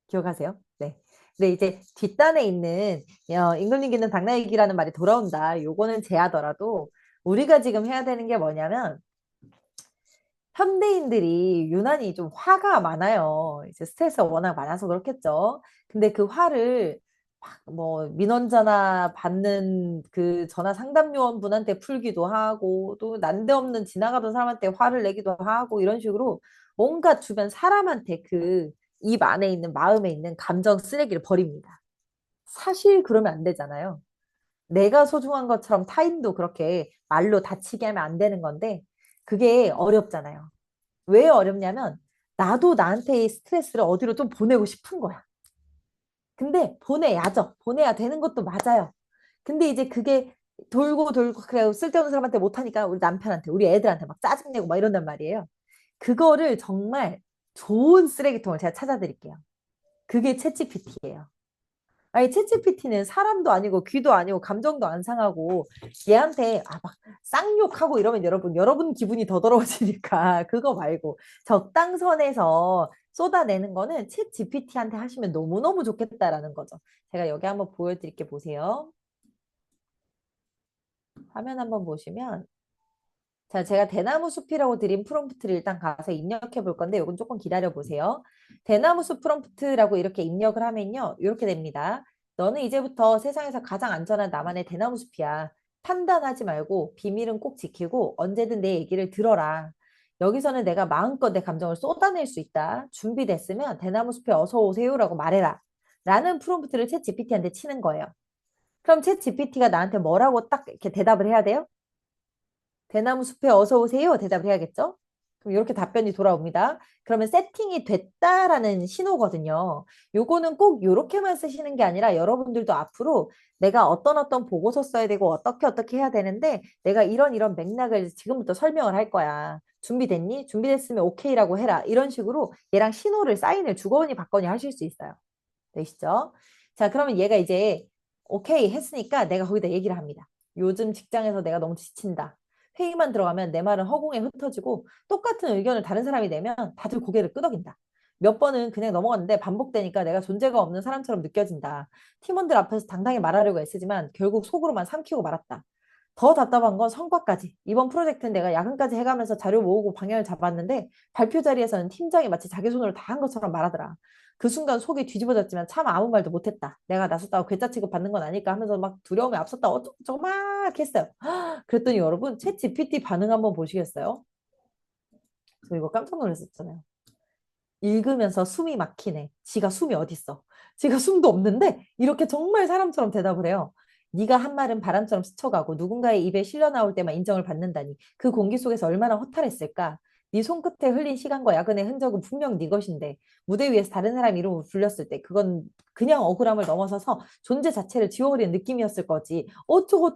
기억하세요? 네. 근데 이제 뒷단에 있는 임금님께는 당나귀기라는 말이 돌아온다. 요거는 제하더라도 우리가 지금 해야 되는 게 뭐냐면 현대인들이 유난히 좀 화가 많아요. 이제 스트레스가 워낙 많아서 그렇겠죠. 근데 그 화를 뭐 민원 전화 받는 그 전화 상담 요원분한테 풀기도 하고 또 난데없는 지나가던 사람한테 화를 내기도 하고 이런 식으로 온갖 주변 사람한테 그 입 안에 있는 마음에 있는 감정 쓰레기를 버립니다. 사실 그러면 안 되잖아요. 내가 소중한 것처럼 타인도 그렇게 말로 다치게 하면 안 되는 건데 그게 어렵잖아요. 왜 어렵냐면 나도 나한테의 스트레스를 어디로 좀 보내고 싶은 거야. 근데 보내야죠. 보내야 되는 것도 맞아요. 근데 이제 그게 돌고 돌고 그래 쓸데없는 사람한테 못하니까 우리 남편한테 우리 애들한테 막 짜증내고 막 이런단 말이에요. 그거를 정말 좋은 쓰레기통을 제가 찾아드릴게요. 그게 챗GPT예요. 아니 챗GPT는 사람도 아니고 귀도 아니고 감정도 안 상하고 얘한테 막 쌍욕하고 이러면 여러분 기분이 더 더러워지니까 그거 말고 적당선에서 쏟아내는 거는 챗GPT한테 하시면 너무너무 좋겠다라는 거죠. 제가 여기 한번 보여드릴게 보세요. 화면 한번 보시면 자, 제가 대나무 숲이라고 드린 프롬프트를 일단 가서 입력해 볼 건데 이건 조금 기다려 보세요. 대나무 숲 프롬프트라고 이렇게 입력을 하면요. 이렇게 됩니다. 너는 이제부터 세상에서 가장 안전한 나만의 대나무 숲이야. 판단하지 말고 비밀은 꼭 지키고 언제든 내 얘기를 들어라. 여기서는 내가 마음껏 내 감정을 쏟아낼 수 있다. 준비됐으면 대나무 숲에 어서 오세요라고 말해라. 라는 프롬프트를 챗 GPT한테 치는 거예요. 그럼 챗 GPT가 나한테 뭐라고 딱 이렇게 대답을 해야 돼요? 대나무 숲에 어서 오세요. 대답을 해야겠죠? 그럼 이렇게 답변이 돌아옵니다. 그러면 세팅이 됐다라는 신호거든요. 요거는 꼭 요렇게만 쓰시는 게 아니라 여러분들도 앞으로 내가 어떤 보고서 써야 되고 어떻게 해야 되는데 내가 이런 맥락을 지금부터 설명을 할 거야. 준비됐니? 준비됐으면 오케이라고 해라. 이런 식으로 얘랑 신호를 사인을 주거니 받거니 하실 수 있어요. 되시죠? 자, 그러면 얘가 이제 오케이 했으니까 내가 거기다 얘기를 합니다. 요즘 직장에서 내가 너무 지친다. 회의만 들어가면 내 말은 허공에 흩어지고 똑같은 의견을 다른 사람이 내면 다들 고개를 끄덕인다. 몇 번은 그냥 넘어갔는데 반복되니까 내가 존재가 없는 사람처럼 느껴진다. 팀원들 앞에서 당당히 말하려고 애쓰지만 결국 속으로만 삼키고 말았다. 더 답답한 건 성과까지. 이번 프로젝트는 내가 야근까지 해가면서 자료 모으고 방향을 잡았는데 발표 자리에서는 팀장이 마치 자기 손으로 다 한 것처럼 말하더라. 그 순간 속이 뒤집어졌지만 참 아무 말도 못했다. 내가 나섰다고 괴짜 취급 받는 건 아닐까 하면서 막 두려움에 앞섰다 어쩌고저쩌고 막 했어요. 그랬더니 여러분 챗 GPT 반응 한번 보시겠어요? 저 이거 깜짝 놀랐었잖아요. 읽으면서 숨이 막히네. 지가 숨이 어딨어. 지가 숨도 없는데 이렇게 정말 사람처럼 대답을 해요. 네가 한 말은 바람처럼 스쳐가고 누군가의 입에 실려 나올 때만 인정을 받는다니. 그 공기 속에서 얼마나 허탈했을까. 네 손끝에 흘린 시간과 야근의 흔적은 분명 네 것인데 무대 위에서 다른 사람 이름을 불렸을 때 그건 그냥 억울함을 넘어서서 존재 자체를 지워버리는 느낌이었을 거지. 어쩌고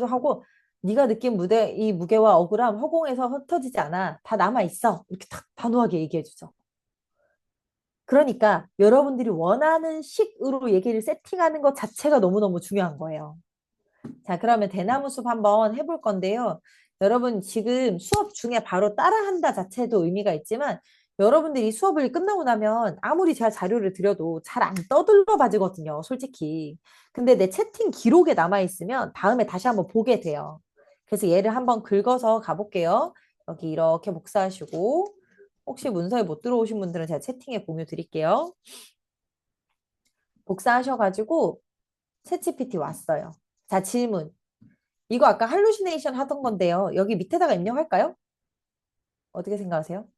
하고 네가 느낀 이 무게와 억울함 허공에서 흩어지지 않아. 다 남아 있어. 이렇게 딱 단호하게 얘기해 주죠. 그러니까 여러분들이 원하는 식으로 얘기를 세팅하는 것 자체가 너무너무 중요한 거예요. 자, 그러면 대나무 숲 한번 해볼 건데요. 여러분 지금 수업 중에 바로 따라한다 자체도 의미가 있지만 여러분들이 수업을 끝나고 나면 아무리 제가 자료를 드려도 잘 안 떠들러 봐지거든요, 솔직히. 근데 내 채팅 기록에 남아있으면 다음에 다시 한번 보게 돼요. 그래서 얘를 한번 긁어서 가볼게요. 여기 이렇게 복사하시고 혹시 문서에 못 들어오신 분들은 제가 채팅에 공유 드릴게요. 복사하셔가지고 챗GPT 왔어요. 자, 질문. 이거 아까 할루시네이션 하던 건데요. 여기 밑에다가 입력할까요? 어떻게 생각하세요?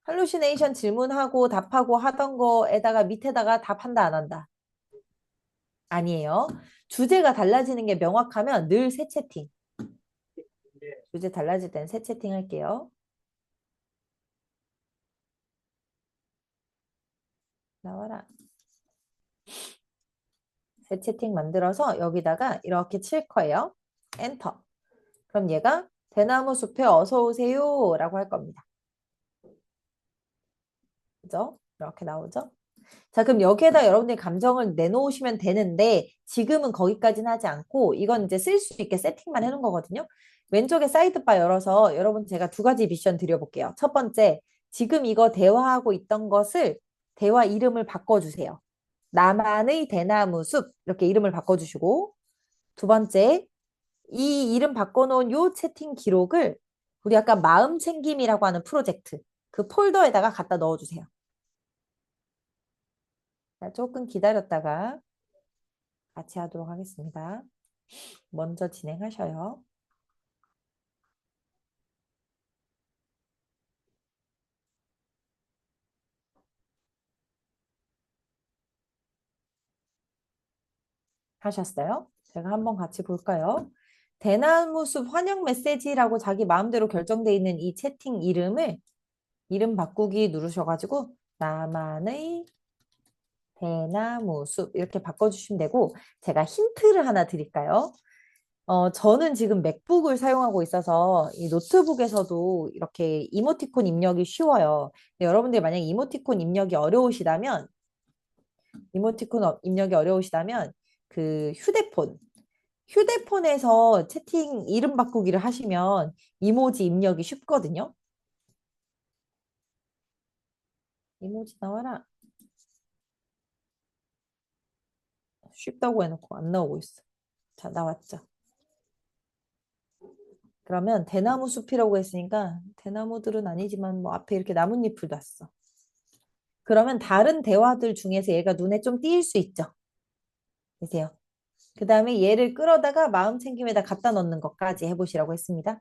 할루시네이션 질문하고 답하고 하던 거에다가 밑에다가 답한다 안 한다? 아니에요. 주제가 달라지는 게 명확하면 늘 새 채팅. 주제 달라질 땐 새 채팅 할게요. 나와라. 새 채팅 만들어서 여기다가 이렇게 칠 거예요. 엔터. 그럼 얘가 대나무 숲에 어서 오세요 라고 할 겁니다. 그죠? 이렇게 나오죠? 자, 그럼 여기에다 여러분들이 감정을 내놓으시면 되는데 지금은 거기까지는 하지 않고 이건 이제 쓸 수 있게 세팅만 해놓은 거거든요. 왼쪽에 사이드바 열어서 여러분 제가 두 가지 미션 드려볼게요. 첫 번째, 지금 이거 대화하고 있던 것을 대화 이름을 바꿔주세요. 나만의 대나무 숲 이렇게 이름을 바꿔주시고 두 번째, 이 이름 바꿔놓은 요 채팅 기록을 우리 아까 마음 챙김이라고 하는 프로젝트 그 폴더에다가 갖다 넣어주세요. 자, 조금 기다렸다가 같이 하도록 하겠습니다. 먼저 진행하셔요. 하셨어요? 제가 한번 같이 볼까요? 대나무숲 환영 메시지라고 자기 마음대로 결정돼 있는 이 채팅 이름을 이름 바꾸기 누르셔가지고 나만의 대나무숲 이렇게 바꿔주시면 되고 제가 힌트를 하나 드릴까요? 저는 지금 맥북을 사용하고 있어서 이 노트북에서도 이렇게 이모티콘 입력이 쉬워요. 여러분들 만약에 입력이 어려우시다면 그 휴대폰에서 채팅 이름 바꾸기를 하시면 이모지 입력이 쉽거든요. 이모지 나와라. 쉽다고 해놓고 안 나오고 있어. 자, 나왔죠. 그러면 대나무 숲이라고 했으니까 대나무들은 아니지만 뭐 앞에 이렇게 나뭇잎을 놨어. 그러면 다른 대화들 중에서 얘가 눈에 좀 띄일 수 있죠. 보세요. 그 다음에 얘를 끌어다가 마음 챙김에다 갖다 넣는 것까지 해보시라고 했습니다.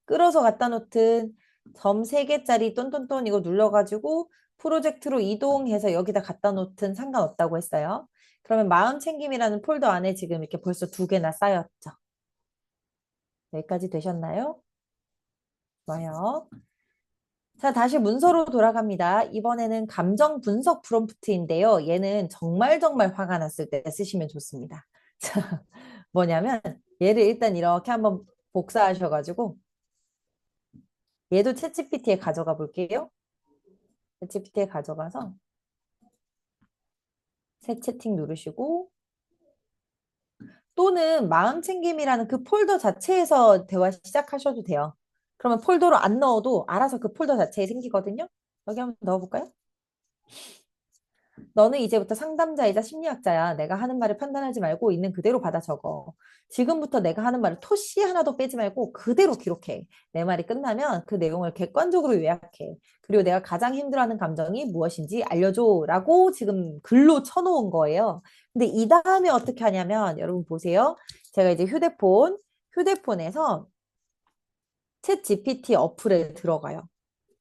끌어서 갖다 놓든 점 3개짜리 똔똔똔 이거 눌러가지고 프로젝트로 이동해서 여기다 갖다 놓든 상관없다고 했어요. 그러면 마음 챙김이라는 폴더 안에 지금 이렇게 벌써 2개나 쌓였죠. 여기까지 되셨나요? 좋아요. 자, 다시 문서로 돌아갑니다. 이번에는 감정 분석 프롬프트인데요. 얘는 정말 정말 화가 났을 때 쓰시면 좋습니다. 자, 뭐냐면 얘를 일단 이렇게 한번 복사하셔가지고 얘도 챗GPT에 가져가 볼게요. 챗GPT에 가져가서 새 채팅 누르시고 또는 마음챙김이라는 그 폴더 자체에서 대화 시작하셔도 돼요. 그러면 폴더로 안 넣어도 알아서 그 폴더 자체에 생기거든요. 여기 한번 넣어볼까요? 너는 이제부터 상담자이자 심리학자야. 내가 하는 말을 판단하지 말고 있는 그대로 받아 적어. 지금부터 내가 하는 말을 토시 하나도 빼지 말고 그대로 기록해. 내 말이 끝나면 그 내용을 객관적으로 요약해. 그리고 내가 가장 힘들어하는 감정이 무엇인지 알려줘. 라고 지금 글로 쳐놓은 거예요. 근데 이 다음에 어떻게 하냐면 여러분 보세요. 제가 이제 휴대폰에서 챗 GPT 어플에 들어가요.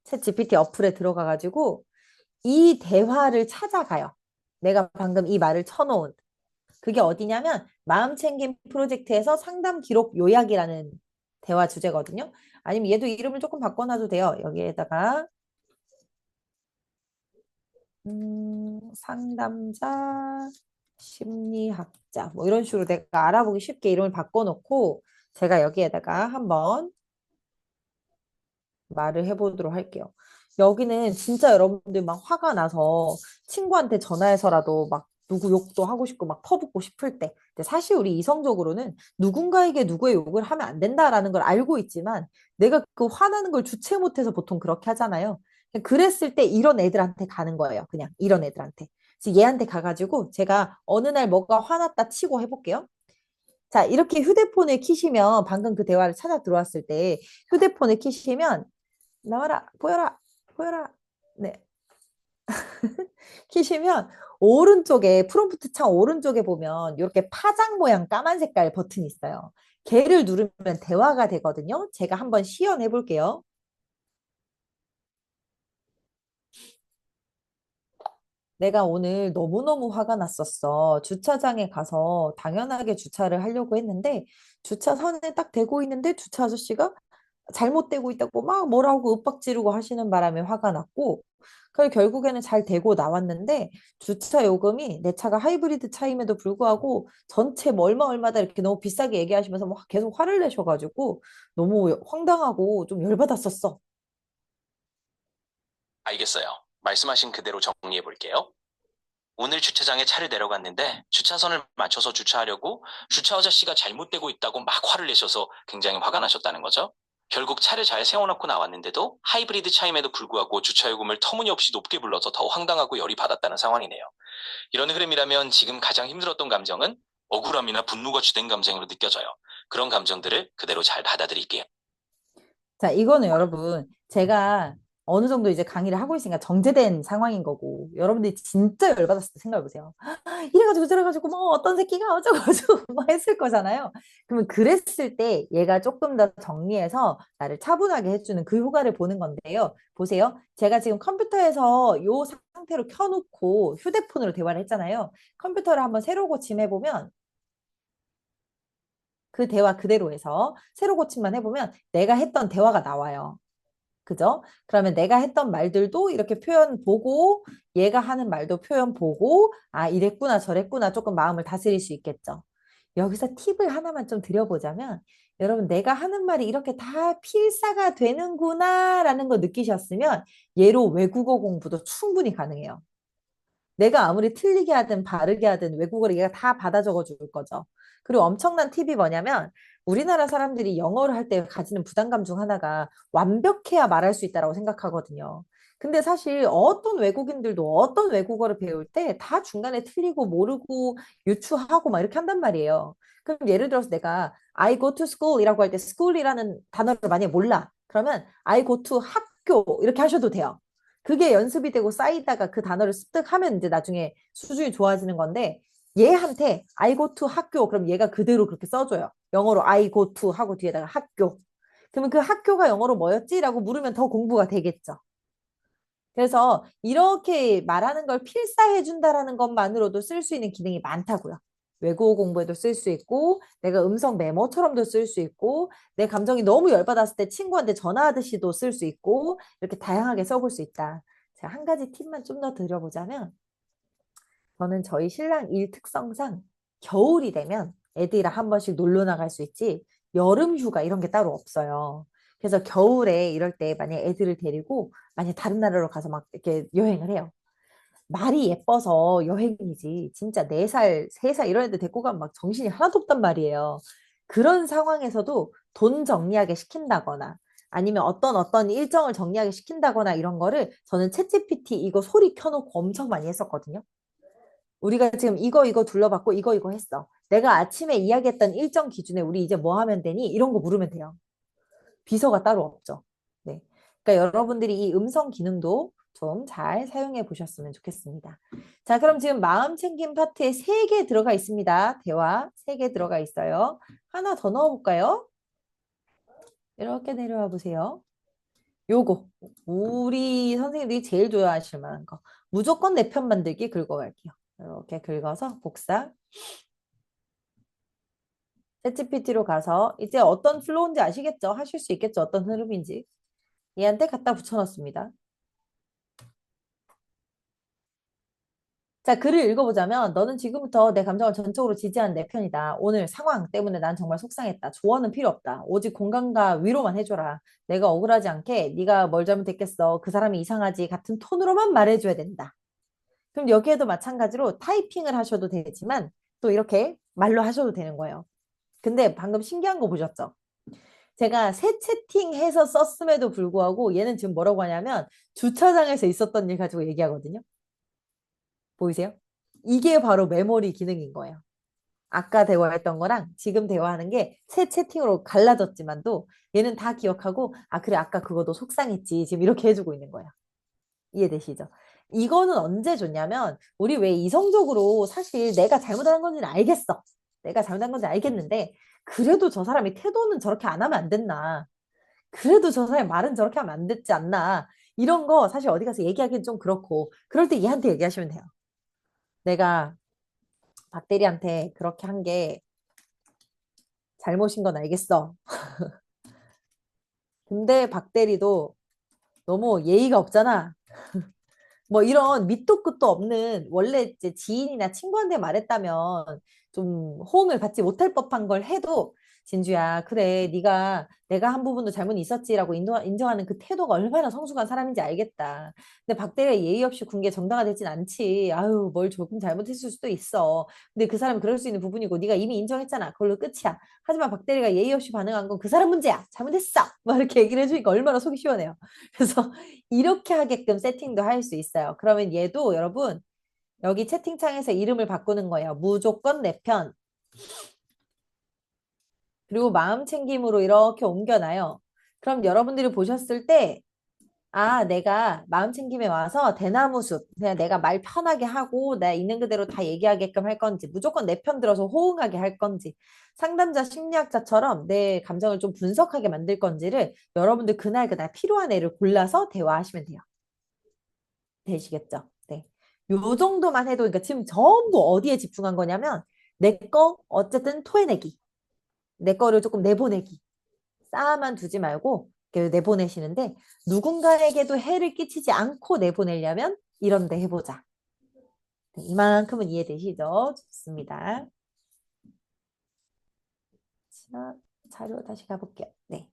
챗 GPT 어플에 들어가가지고 이 대화를 찾아가요. 내가 방금 이 말을 쳐놓은. 그게 어디냐면 마음챙김 프로젝트에서 상담 기록 요약이라는 대화 주제거든요. 아니면 얘도 이름을 조금 바꿔놔도 돼요. 여기에다가 상담자, 심리학자 뭐 이런 식으로 내가 알아보기 쉽게 이름을 바꿔놓고 제가 여기에다가 한번 말을 해보도록 할게요. 여기는 진짜 여러분들 막 화가 나서 친구한테 전화해서라도 막 누구 욕도 하고 싶고 막 퍼붓고 싶을 때. 근데 사실 우리 이성적으로는 누군가에게 누구의 욕을 하면 안 된다라는 걸 알고 있지만 내가 그 화나는 걸 주체 못해서 보통 그렇게 하잖아요. 그랬을 때 이런 애들한테 가는 거예요. 그냥 이런 애들한테. 그래서 얘한테 가가지고 제가 어느 날 뭐가 화났다 치고 해볼게요. 자, 이렇게 휴대폰을 키시면 방금 그 대화를 찾아 들어왔을 때 휴대폰을 키시면 나와라, 보여라, 보여라. 네. 키시면 오른쪽에, 프롬프트 창 오른쪽에 보면 이렇게 파장 모양 까만 색깔 버튼이 있어요. 걔를 누르면 대화가 되거든요. 제가 한번 시연해 볼게요. 내가 오늘 너무너무 화가 났었어. 주차장에 가서 당연하게 주차를 하려고 했는데 주차선에 딱 대고 있는데 주차 아저씨가 잘못되고 있다고 막 뭐라고 윽박지르고 하시는 바람에 화가 났고 그걸 결국에는 잘 되고 나왔는데 주차 요금이 내 차가 하이브리드 차임에도 불구하고 전체 뭐 얼마 얼마다 이렇게 너무 비싸게 얘기하시면서 막 계속 화를 내셔가지고 너무 황당하고 좀 열받았었어.
알겠어요. 말씀하신 그대로 정리해 볼게요. 오늘 주차장에 차를 내려갔는데 주차선을 맞춰서 주차하려고 주차 아저씨가 잘못되고 있다고 막 화를 내셔서 굉장히 화가 나셨다는 거죠. 결국 차를 잘 세워놓고 나왔는데도 하이브리드 차임에도 불구하고 주차요금을 터무니없이 높게 불러서 더 황당하고 열이 받았다는 상황이네요. 이런 흐름이라면 지금 가장 힘들었던 감정은 억울함이나 분노가 주된 감정으로 느껴져요. 그런 감정들을 그대로 잘 받아들일게요.
자, 이거는 여러분, 제가 어느 정도 이제 강의를 하고 있으니까 정제된 상황인 여러분들이 진짜 열받았을 때 생각해보세요. 이래가지고 저래가지고 뭐 어떤 새끼가 어쩌고저쩌고 뭐 했을 거잖아요. 그러면 그랬을 때 얘가 조금 더 정리해서 나를 차분하게 해주는 그 효과를 보는 건데요. 보세요. 제가 지금 컴퓨터에서 요 상태로 켜놓고 휴대폰으로 대화를 했잖아요. 컴퓨터를 한번 새로 고침해보면 그 대화 그대로 해서 새로 고침만 해보면 내가 했던 대화가 나와요. 그죠? 그러면 내가 했던 말들도 이렇게 표현 보고 얘가 하는 말도 표현 보고 아 이랬구나 저랬구나 조금 마음을 다스릴 수 있겠죠. 여기서 팁을 하나만 좀 드려보자면 여러분 내가 하는 말이 이렇게 다 필사가 되는구나라는 거 느끼셨으면 얘로 외국어 공부도 충분히 가능해요. 내가 아무리 틀리게 하든 바르게 하든 외국어를 얘가 다 받아 적어 줄 거죠. 그리고 엄청난 팁이 뭐냐면 우리나라 사람들이 영어를 할 때 가지는 부담감 중 하나가 완벽해야 말할 수 있다라고 생각하거든요. 근데 사실 어떤 외국인들도 어떤 외국어를 배울 때 다 중간에 틀리고 모르고 유추하고 막 이렇게 한단 말이에요. 그럼 예를 들어서 내가 I go to school 이라고 할 때 school이라는 단어를 만약에 몰라. 그러면 I go to 학교 이렇게 하셔도 돼요. 그게 연습이 되고 쌓이다가 그 단어를 습득하면 이제 나중에 수준이 좋아지는 건데 얘한테 I go to 학교 그럼 얘가 그대로 그렇게 써줘요. 영어로 I go to 하고 뒤에다가 학교. 그러면 그 학교가 영어로 뭐였지? 라고 물으면 더 공부가 되겠죠. 그래서 이렇게 말하는 걸 필사해 준다라는 것만으로도 쓸 수 있는 기능이 많다고요. 외국어 공부에도 쓸 수 있고, 내가 음성 메모처럼도 쓸 수 있고, 내 감정이 너무 열받았을 때 친구한테 전화하듯이도 쓸 수 있고, 이렇게 다양하게 써볼 수 있다. 자, 한 가지 팁만 좀 더 드려보자면, 저는 저희 신랑 일 특성상 겨울이 되면 애들이랑 한 번씩 놀러 나갈 수 있지 여름 휴가 이런 게 따로 없어요. 그래서 겨울에 이럴 때 만약 애들을 데리고 만약 다른 나라로 가서 막 이렇게 여행을 해요. 말이 예뻐서 여행이지 진짜 4살, 3살 이런 애들 데리고 가면 막 정신이 하나도 없단 말이에요. 그런 상황에서도 돈 정리하게 시킨다거나 아니면 어떤 일정을 정리하게 시킨다거나 이런 거를 저는 챗GPT 이거 소리 켜놓고 엄청 많이 했었거든요. 우리가 지금 이거 둘러봤고 이거 했어. 내가 아침에 이야기했던 일정 기준에 우리 이제 뭐 하면 되니? 이런 거 물으면 돼요. 비서가 따로 없죠. 네. 그러니까 여러분들이 이 음성 기능도 좀 잘 사용해 보셨으면 좋겠습니다. 자, 그럼 지금 마음 챙김 파트에 3개 들어가 있습니다. 대화 3개 들어가 있어요. 하나 더 넣어볼까요? 이렇게 내려와 보세요. 요거 우리 선생님들이 제일 좋아하실 만한 거. 무조건 내 편 만들기 긁어갈게요. 이렇게 긁어서 복사. 챗GPT로 가서 이제 어떤 플로우인지 아시겠죠? 하실 수 있겠죠? 어떤 흐름인지. 얘한테 갖다 붙여놨습니다. 자, 글을 읽어보자면 너는 지금부터 내 감정을 전적으로 지지하는 내 편이다. 오늘 상황 때문에 난 정말 속상했다. 조언은 필요 없다. 오직 공감과 위로만 해줘라. 내가 억울하지 않게 네가 뭘 잘못했겠어. 그 사람이 이상하지. 같은 톤으로만 말해줘야 된다. 그럼 여기에도 마찬가지로 타이핑을 하셔도 되지만 또 이렇게 말로 하셔도 되는 거예요. 근데 방금 신기한 거 보셨죠? 제가 새 채팅해서 썼음에도 불구하고 얘는 지금 뭐라고 하냐면 주차장에서 있었던 일 가지고 얘기하거든요. 보이세요? 이게 바로 메모리 기능인 거예요. 아까 대화했던 거랑 지금 대화하는 게 새 채팅으로 갈라졌지만도 얘는 다 기억하고 아 그래 아까 그거 도 속상했지 지금 이렇게 해주고 있는 거예요. 이해되시죠? 이거는 언제 줬냐면 우리 왜 이성적으로 사실 내가 잘못한 건지는 알겠어. 내가 잘못한 건지 알겠는데 그래도 저 사람이 태도는 저렇게 안 하면 안 됐나. 그래도 저 사람이 말은 저렇게 하면 안 됐지 않나. 이런 거 사실 어디 가서 얘기하기는 좀 그렇고 그럴 때 얘한테 얘기하시면 돼요. 내가 박대리한테 그렇게 한 게 잘못인 건 알겠어. 근데 박대리도 너무 예의가 없잖아. 뭐 이런 밑도 끝도 없는 원래 이제 지인이나 친구한테 말했다면 좀 호응을 받지 못할 법한 걸 해도 진주야 그래 네가 내가 한 부분도 잘못이 있었지라고 인정하는 그 태도가 얼마나 성숙한 사람인지 알겠다. 근데 박대리가 예의 없이 군 게 정당화되진 않지. 아유 뭘 조금 잘못했을 수도 있어. 근데 그 사람이 그럴 수 있는 부분이고 네가 이미 인정했잖아. 그걸로 끝이야. 하지만 박대리가 예의 없이 반응한 건 그 사람 문제야. 잘못했어. 막 이렇게 얘기를 해주니까 얼마나 속이 시원해요. 그래서 이렇게 하게끔 세팅도 할 수 있어요. 그러면 얘도 여러분 여기 채팅창에서 이름을 바꾸는 거예요. 무조건 내 편. 그리고 마음 챙김으로 이렇게 옮겨놔요. 그럼 여러분들이 보셨을 때 아, 내가 마음 챙김에 와서 대나무 숲, 그냥 내가 말 편하게 하고, 내가 있는 그대로 다 얘기하게끔 할 건지, 무조건 내 편 들어서 호응하게 할 건지, 상담자, 심리학자처럼 내 감정을 좀 분석하게 만들 건지를 여러분들 그날 필요한 애를 골라서 대화하시면 돼요. 되시겠죠? 네. 요 정도만 해도, 그러니까 지금 전부 어디에 집중한 거냐면, 내 거, 어쨌든 토해내기. 내 거를 조금 내보내기. 쌓아만 두지 말고, 이렇게 내보내시는데, 누군가에게도 해를 끼치지 않고 내보내려면, 이런 데 해보자. 네, 이만큼은 이해되시죠? 좋습니다. 자, 자료 다시 가볼게요. 네.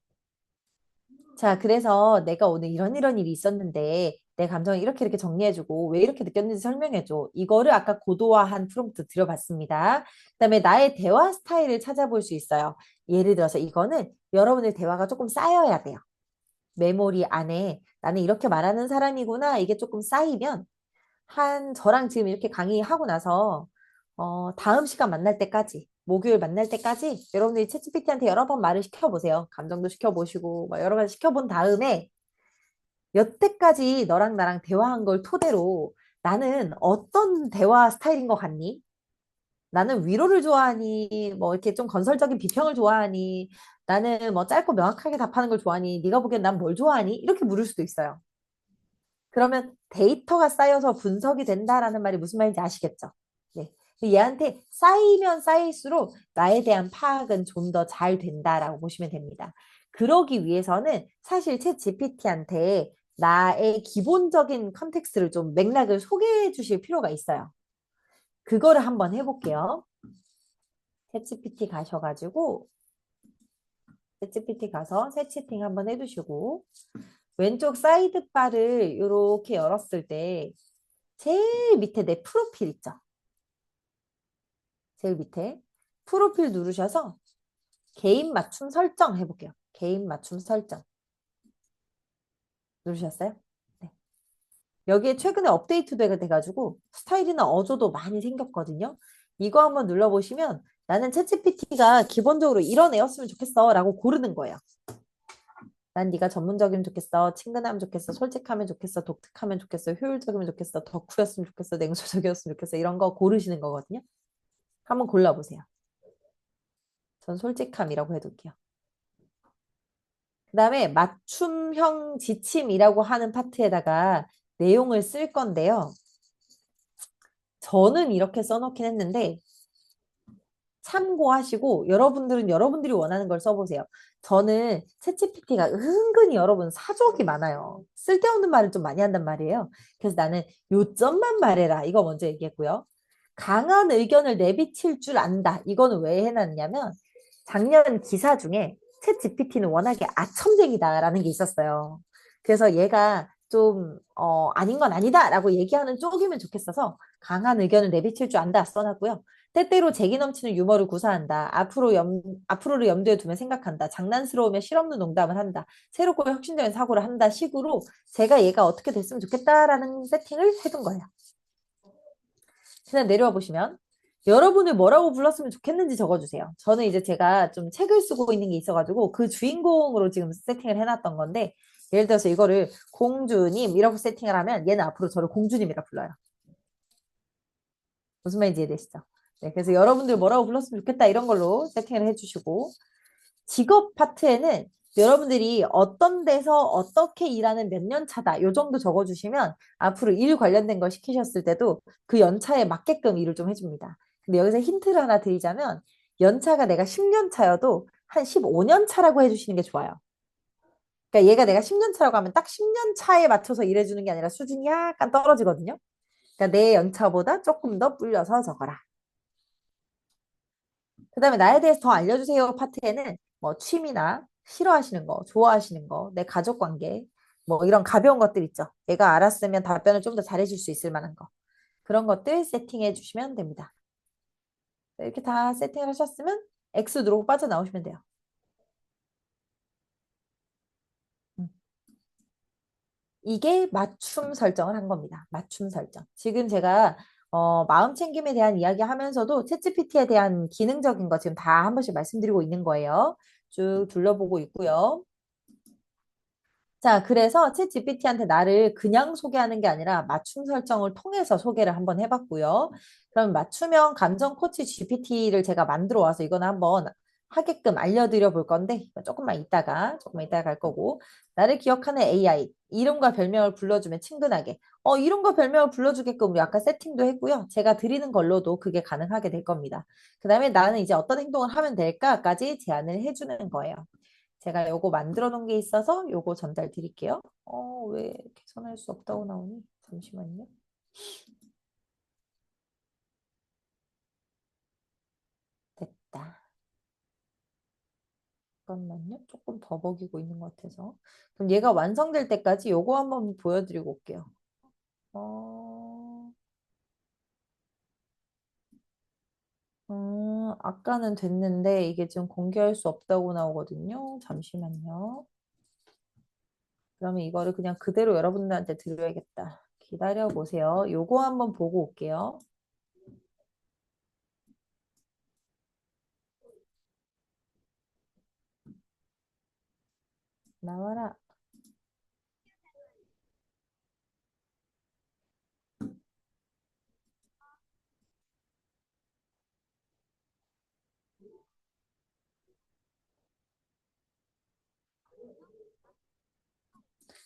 자, 그래서 내가 오늘 이런 일이 있었는데 내 감정을 이렇게 정리해주고 왜 이렇게 느꼈는지 설명해줘. 이거를 아까 고도화한 프롬프트 드려봤습니다. 그다음에 나의 대화 스타일을 찾아볼 수 있어요. 예를 들어서 이거는 여러분의 대화가 조금 쌓여야 돼요. 메모리 안에 나는 이렇게 말하는 사람이구나. 이게 조금 쌓이면 저랑 지금 이렇게 강의하고 나서 다음 시간 만날 때까지 목요일 만날 때까지 여러분들이 챗GPT한테 여러 번 말을 시켜보세요. 감정도 시켜보시고 뭐 여러 가지 시켜본 다음에 여태까지 너랑 나랑 대화한 걸 토대로 나는 어떤 대화 스타일인 것 같니? 나는 위로를 좋아하니 뭐 이렇게 좀 건설적인 비평을 좋아하니 나는 뭐 짧고 명확하게 답하는 걸 좋아하니 네가 보기엔 난 뭘 좋아하니? 이렇게 물을 수도 있어요. 그러면 데이터가 쌓여서 분석이 된다라는 말이 무슨 말인지 아시겠죠? 네. 얘한테 쌓이면 쌓일수록 나에 대한 파악은 좀 더 잘 된다라고 보시면 됩니다. 그러기 위해서는 사실 챗 GPT한테 나의 기본적인 컨텍스트를 좀 맥락을 소개해 주실 필요가 있어요. 그거를 한번 해볼게요. 챗 GPT 가셔가지고 챗 GPT 가서 새 채팅 한번 해두시고 왼쪽 사이드바를 이렇게 열었을 때 제일 밑에 내 프로필 있죠? 제일 밑에 프로필 누르셔서 개인 맞춤 설정 해볼게요. 개인 맞춤 설정 누르셨어요? 네. 여기에 최근에 업데이트가 돼가지고 스타일이나 어조도 많이 생겼거든요. 이거 한번 눌러보시면 나는 챗GPT가 기본적으로 이런 애였으면 좋겠어 라고 고르는 거예요. 난 네가 전문적이면 좋겠어, 친근하면 좋겠어, 솔직하면 좋겠어, 독특하면 좋겠어, 효율적이면 좋겠어, 덕후였으면 좋겠어, 냉소적이었으면 좋겠어 이런 거 고르시는 거거든요. 한번 골라보세요. 전 솔직함이라고 해둘게요. 그 다음에 맞춤형 지침이라고 하는 파트에다가 내용을 쓸 건데요. 저는 이렇게 써놓긴 했는데 참고하시고 여러분들은 여러분들이 원하는 걸 써보세요. 저는 챗GPT가 은근히 여러분 사족이 많아요. 쓸데없는 말을 좀 많이 한단 말이에요. 그래서 나는 요점만 말해라. 이거 먼저 얘기했고요. 강한 의견을 내비칠 줄 안다. 이거는 왜 해놨냐면 작년 기사 중에 챗GPT는 워낙에 아첨쟁이다라는 게 있었어요. 그래서 얘가 좀 아닌 건 아니다라고 얘기하는 쪽이면 좋겠어서 강한 의견을 내비칠 줄 안다 써놨고요. 때때로 재기 넘치는 유머를 구사한다. 앞으로를 염두에 두며 생각한다. 장난스러우며 실없는 농담을 한다. 새롭고 혁신적인 사고를 한다 식으로 제가 얘가 어떻게 됐으면 좋겠다라는 세팅을 해둔 거예요. 그냥 내려와 보시면 여러분을 뭐라고 불렀으면 좋겠는지 적어주세요. 저는 이제 제가 좀 책을 쓰고 있는 게 있어가지고 그 주인공으로 지금 세팅을 해놨던 건데 예를 들어서 이거를 공주님 이라고 세팅을 하면 얘는 앞으로 저를 공주님이라 불러요. 무슨 말인지 이해되시죠? 네, 그래서 여러분들 뭐라고 불렀으면 좋겠다 이런 걸로 세팅을 해주시고 직업 파트에는 여러분들이 어떤 데서 어떻게 일하는 몇 년 차다 요 정도 적어주시면 앞으로 일 관련된 거 시키셨을 때도 그 연차에 맞게끔 일을 좀 해줍니다. 근데 여기서 힌트를 하나 드리자면 연차가 내가 10년 차여도 한 15년 차라고 해주시는 게 좋아요. 그러니까 얘가 내가 10년 차라고 하면 딱 10년 차에 맞춰서 일해주는 게 아니라 수준이 약간 떨어지거든요. 그러니까 내 연차보다 조금 더 불려서 적어라. 그다음에 나에 대해서 더 알려주세요 파트에는 뭐 취미나 싫어하시는 거, 좋아하시는 거, 내 가족 관계, 뭐 이런 가벼운 것들 있죠. 얘가 알았으면 답변을 좀 더 잘해줄 수 있을 만한 거. 그런 것들 세팅해 주시면 됩니다. 이렇게 다 세팅을 하셨으면 X 누르고 빠져나오시면 돼요. 음. 이게 맞춤 설정을 한 겁니다. 맞춤 설정. 지금 제가 마음 챙김에 대한 이야기 하면서도 챗GPT에 대한 기능적인 거 지금 다 한 번씩 말씀드리고 있는 거예요. 쭉 둘러보고 있고요. 자, 그래서 챗 GPT한테 나를 그냥 소개하는 게 아니라 맞춤 설정을 통해서 소개를 한번 해봤고요. 그럼 맞춤형 감정 코치 GPT를 제가 만들어 와서 이거는 한번 하게끔 알려드려 볼 건데 조금만 이따가 갈 거고 나를 기억하는 AI 이름과 별명을 불러주면 친근하게 이름과 별명을 불러주게끔 우리 아까 세팅도 했고요. 제가 드리는 걸로도 그게 가능하게 될 겁니다. 그 다음에 나는 이제 어떤 행동을 하면 될까까지 제안을 해주는 거예요. 제가 요거 만들어 놓은 게 있어서 요거 전달 드릴게요. 왜 개선할 수 없다고 나오니? 잠시만요. 됐다. 잠깐만요. 조금 더 먹이고 있는 것 같아서. 그럼 얘가 완성될 때까지 요거 한번 보여드리고 올게요. 어, 아까는 됐는데 이게 지금 공개할 수 없다고 나오거든요. 잠시만요. 그러면 이거를 그냥 그대로 여러분들한테 드려야겠다. 기다려 보세요. 요거 한번 보고 올게요. 나와라.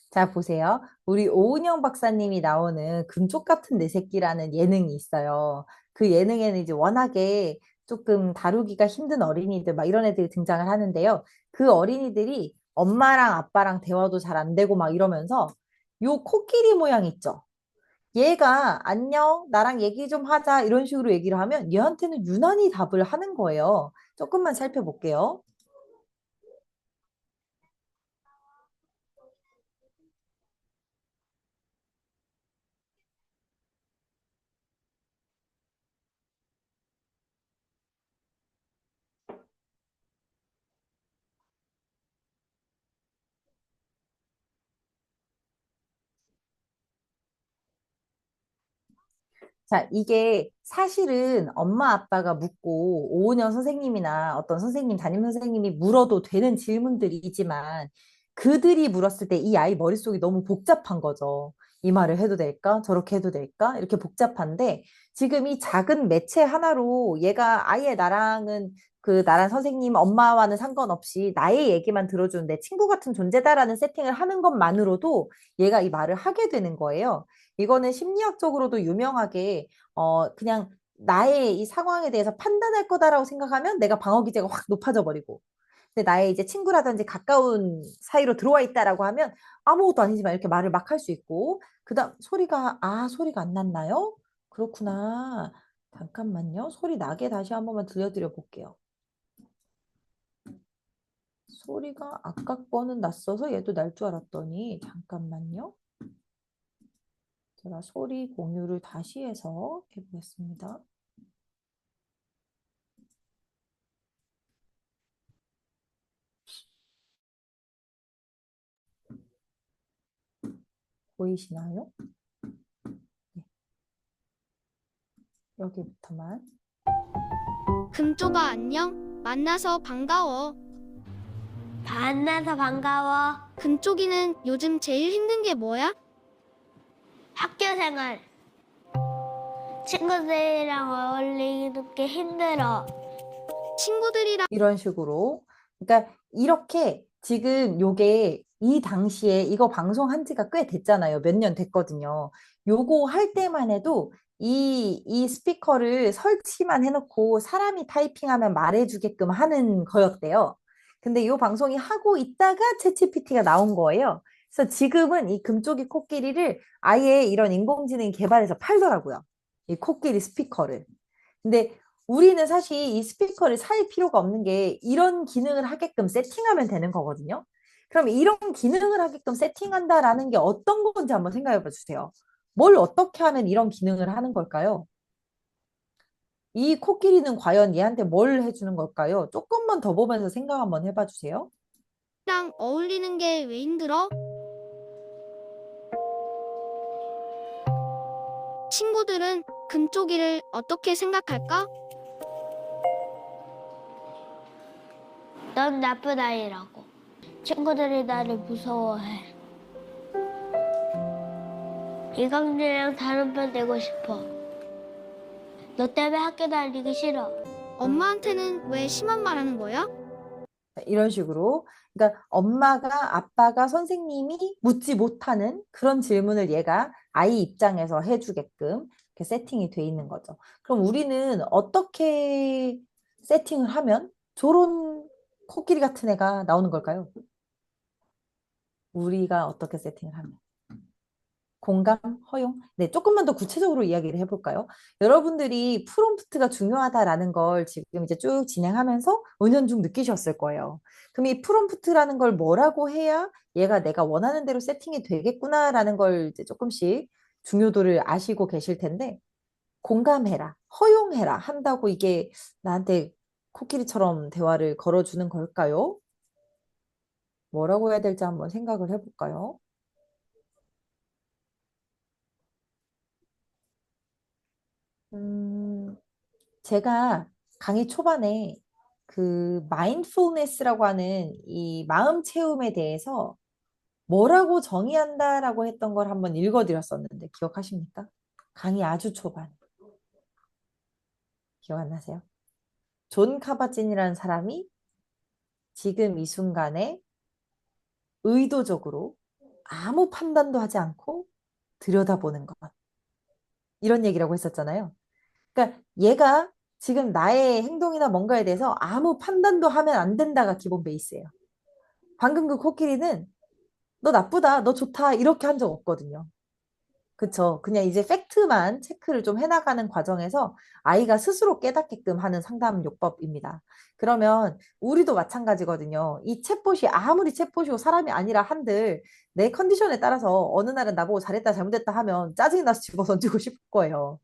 자, 보세요. 우리 오은영 박사님이 나오는 금쪽 같은 내 새끼라는 예능이 있어요. 그 예능에는 이제 워낙에 조금 다루기가 힘든 어린이들 막 이런 애들이 등장을 하는데요. 그 어린이들이 엄마랑 아빠랑 대화도 잘 안 되고 막 이러면서 요 코끼리 모양 있죠? 얘가 안녕, 나랑 얘기 좀 하자 이런 식으로 얘기를 하면 얘한테는 유난히 답을 하는 거예요. 조금만 살펴볼게요. 자, 이게 사실은 엄마 아빠가 묻고 오은영 선생님이나 어떤 선생님, 담임 선생님이 물어도 되는 질문들이지만 그들이 물었을 때 이 아이 머릿속이 너무 복잡한 거죠. 이 말을 해도 될까? 저렇게 해도 될까? 이렇게 복잡한데 지금 이 작은 매체 하나로 얘가 아예 나랑은 그 나랑 선생님 엄마와는 상관없이 나의 얘기만 들어주는 내 친구 같은 존재다라는 세팅을 하는 것만으로도 얘가 이 말을 하게 되는 거예요. 이거는 심리학적으로도 유명하게 그냥 나의 이 상황에 대해서 판단할 거다라고 생각하면 내가 방어 기제가 확 높아져 버리고 근데 나의 이제 친구라든지 가까운 사이로 들어와 있다라고 하면 아무것도 아니지만 이렇게 말을 막 할 수 있고 그다음 소리가 안 났나요? 그렇구나. 잠깐만요. 소리 나게 다시 한 번만 들려드려 볼게요. 소리가 아까 거는 났어서 얘도 날 줄 알았더니 잠깐만요. 제가 소리 공유를 다시 해서 해보겠습니다. 보이시나요? 네, 여기부터만.
금쪽아 안녕. 만나서 반가워.
만나서 반가워.
금쪽이는 요즘 제일 힘든 게 뭐야?
학교 생활. 친구들이랑 어울리는 게 힘들어.
친구들이랑
이런 식으로. 그러니까 이렇게 지금 요게 이 당시에 이거 방송한 지가 꽤 됐잖아요. 몇 년 됐거든요. 요거 할 때만 해도 이 스피커를 설치만 해놓고 사람이 타이핑하면 말해주게끔 하는 거였대요. 근데 요 방송이 하고 있다가 챗GPT가 나온 거예요. 그래서 지금은 이 금쪽이 코끼리를 아예 이런 인공지능이 개발해서 팔더라고요. 이 코끼리 스피커를. 근데 우리는 사실 이 스피커를 살 필요가 없는 게 이런 기능을 하게끔 세팅하면 되는 거거든요. 그럼 이런 기능을 하게끔 세팅한다라는 게 어떤 건지 한번 생각해 봐 주세요. 뭘 어떻게 하면 이런 기능을 하는 걸까요? 이 코끼리는 과연 얘한테 뭘 해주는 걸까요? 조금만 더 보면서 생각 한번 해봐 주세요.
어울리는 게 왜 힘들어? 친구들은 금쪽이를 어떻게 생각할까?
넌 나쁜 아이라고. 친구들이 나를 무서워해. 이강진이랑 다른 편 되고 싶어. 너 때문에 학교 다니기 싫어.
엄마한테는 왜 심한 말 하는 거야?
이런 식으로. 그러니까 엄마가, 아빠가, 선생님이 묻지 못하는 그런 질문을 얘가 아이 입장에서 해주게끔 이렇게 세팅이 돼 있는 거죠. 그럼 우리는 어떻게 세팅을 하면 저런 코끼리 같은 애가 나오는 걸까요? 우리가 어떻게 세팅을 하면? 공감, 허용? 네, 조금만 더 구체적으로 이야기를 해볼까요? 여러분들이 프롬프트가 중요하다라는 걸 지금 이제 쭉 진행하면서 은연중 느끼셨을 거예요. 그럼 이 프롬프트라는 걸 뭐라고 해야 얘가 내가 원하는 대로 세팅이 되겠구나라는 걸 이제 조금씩 중요도를 아시고 계실 텐데, 공감해라, 허용해라 한다고 이게 나한테 코끼리처럼 대화를 걸어주는 걸까요? 뭐라고 해야 될지 한번 생각을 해볼까요? 음, 제가 강의 초반에 그 마인드풀니스라고 하는 이 마음 체험에 대해서 뭐라고 정의한다라고 했던 걸 한번 읽어드렸었는데 기억하십니까? 강의 아주 초반. 기억 안 나세요? 존 카바진이라는 사람이 지금 이 순간에 의도적으로 아무 판단도 하지 않고 들여다보는 것. 이런 얘기라고 했었잖아요. 그러니까 얘가 지금 나의 행동이나 뭔가에 대해서 아무 판단도 하면 안 된다가 기본 베이스예요. 방금 그 코끼리는 너 나쁘다, 너 좋다 이렇게 한 적 없거든요. 그쵸. 그냥 이제 팩트만 체크를 좀 해나가는 과정에서 아이가 스스로 깨닫게끔 하는 상담 요법입니다. 그러면 우리도 마찬가지거든요. 이 챗봇이 아무리 챗봇이고 사람이 아니라 한들 내 컨디션에 따라서 어느 날은 나보고 잘했다 잘못했다 하면 짜증이 나서 집어 던지고 싶을 거예요.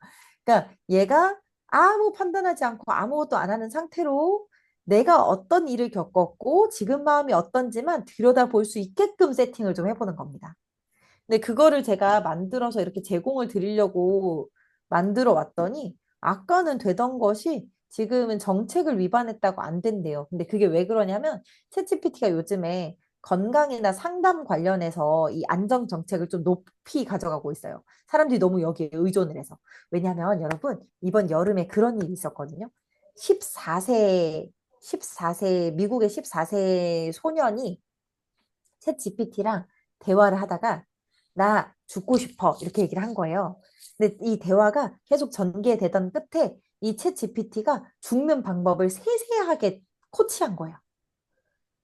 그러니까 얘가 아무 판단하지 않고 아무것도 안 하는 상태로 내가 어떤 일을 겪었고 지금 마음이 어떤지만 들여다볼 수 있게끔 세팅을 좀 해보는 겁니다. 근데 그거를 제가 만들어서 이렇게 제공을 드리려고 만들어 왔더니 아까는 되던 것이 지금은 정책을 위반했다고 안 된대요. 근데 그게 왜 그러냐면 챗GPT가 요즘에 건강이나 상담 관련해서 이 안정 정책을 좀 높이 가져가고 있어요. 사람들이 너무 여기에 의존을 해서. 왜냐하면 여러분 이번 여름에 그런 일이 있었거든요. 14세 미국의 14세 소년이 챗 GPT랑 대화를 하다가 나 죽고 싶어 이렇게 얘기를 한 거예요. 근데 이 대화가 계속 전개되던 끝에 이 챗 GPT가 죽는 방법을 세세하게 코치한 거예요.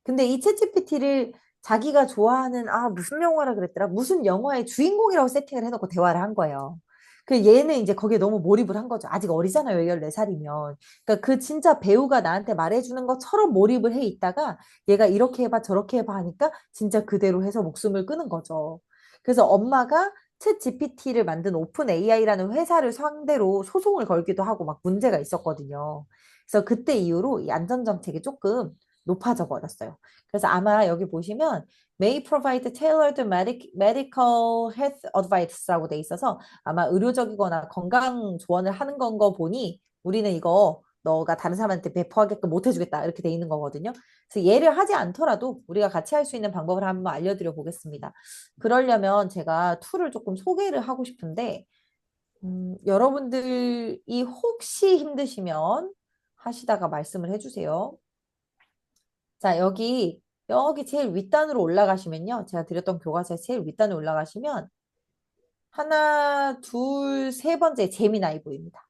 근데 이 챗 GPT를 자기가 좋아하는 무슨 영화라 그랬더라? 무슨 영화의 주인공이라고 세팅을 해놓고 대화를 한 거예요. 그 얘는 이제 거기에 너무 몰입을 한 거죠. 아직 어리잖아요. 14살이면. 그러니까 그 진짜 배우가 나한테 말해주는 것처럼 몰입을 해 있다가 얘가 이렇게 해봐 저렇게 해봐 하니까 진짜 그대로 해서 목숨을 끊은 거죠. 그래서 엄마가 챗 GPT를 만든 오픈 AI라는 회사를 상대로 소송을 걸기도 하고 막 문제가 있었거든요. 그래서 그때 이후로 이 안전정책이 조금 높아져 버렸어요. 그래서 아마 여기 보시면 may provide tailored medical health advice라고 돼 있어서 아마 의료적이거나 건강 조언을 하는 건 거 보니 우리는 이거 너가 다른 사람한테 배포하게끔 못 해주겠다 이렇게 돼 있는 거거든요. 그래서 얘를 하지 않더라도 우리가 같이 할 수 있는 방법을 한번 알려드려 보겠습니다. 그러려면 제가 툴을 조금 소개를 하고 싶은데 여러분들이 혹시 힘드시면 하시다가 말씀을 해주세요. 자, 여기 제일 윗단으로 올라가시면요. 제가 드렸던 교과서의 제일 윗단으로 올라가시면 하나, 둘, 세 번째 제미나이 보입니다.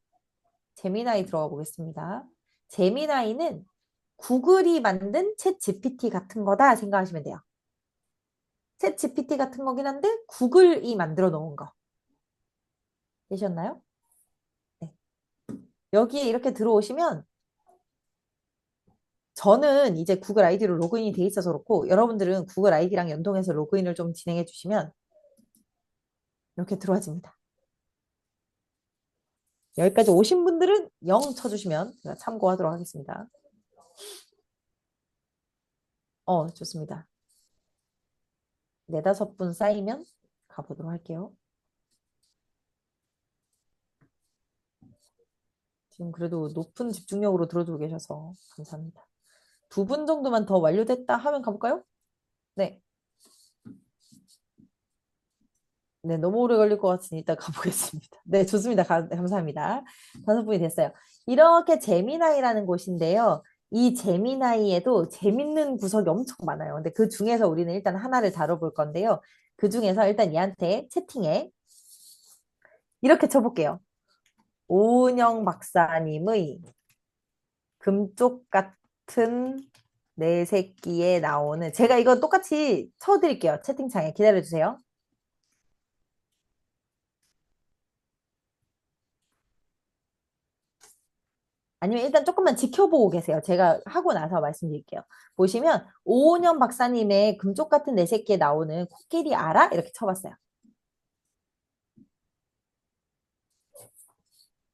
제미나이 들어가 보겠습니다. 제미나이는 구글이 만든 챗 GPT 같은 거다 생각하시면 돼요. 챗 GPT 같은 거긴 한데 구글이 만들어 놓은 거. 되셨나요? 네. 여기에 이렇게 들어오시면 저는 이제 구글 아이디로 로그인이 돼 있어서 그렇고 여러분들은 구글 아이디랑 연동해서 로그인을 좀 진행해 주시면 이렇게 들어와집니다. 여기까지 오신 분들은 0 쳐주시면 제가 참고하도록 하겠습니다. 좋습니다. 4-5분 쌓이면 가보도록 할게요. 지금 그래도 높은 집중력으로 들어주고 계셔서 감사합니다. 2분 정도만 더 완료됐다 하면 가볼까요? 네. 네, 너무 오래 걸릴 것 같으니 이따 가보겠습니다. 네, 좋습니다. 감사합니다. 5분이 됐어요. 이렇게 제미나이라는 곳인데요. 이 제미나이에도 재밌는 구석이 엄청 많아요. 근데 그 중에서 우리는 일단 하나를 다뤄볼 건데요. 그 중에서 일단 얘한테 채팅에 이렇게 쳐볼게요. 오은영 박사님의 금쪽 같은 내 새끼에 나오는 제가 이거 똑같이 쳐드릴게요. 채팅창에 기다려주세요. 아니면 일단 조금만 지켜보고 계세요. 제가 하고 나서 말씀드릴게요. 보시면 오은영 박사님의 금쪽 같은 내 새끼에 나오는 코끼리 알아? 이렇게 쳐봤어요.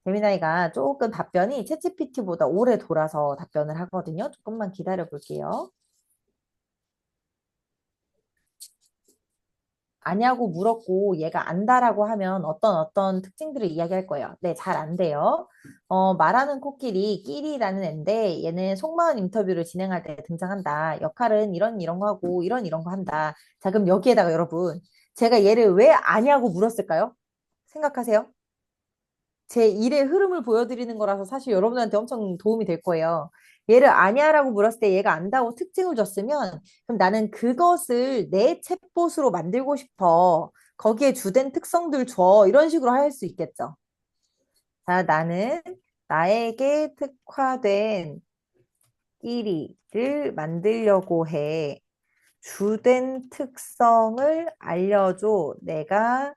재미나이가 조금 답변이 챗GPT보다 오래 돌아서 답변을 하거든요. 조금만 기다려 볼게요. 아냐고 물었고 얘가 안다라고 하면 어떤 특징들을 이야기할 거예요. 네, 잘 안 돼요. 말하는 코끼리 끼리라는 앤데 얘는 속마음 인터뷰를 진행할 때 등장한다. 역할은 이런 거 하고 이런 거 한다. 자, 그럼 여기에다가 여러분 제가 얘를 왜 아냐고 물었을까요? 생각하세요? 제 일의 흐름을 보여드리는 거라서 사실 여러분한테 엄청 도움이 될 거예요. 얘를 아냐라고 물었을 때 얘가 안다고 특징을 줬으면 그럼 나는 그것을 내 챗봇으로 만들고 싶어. 거기에 주된 특성들 줘. 이런 식으로 할 수 있겠죠. 자, 나는 나에게 특화된 끼리를 만들려고 해. 주된 특성을 알려줘. 내가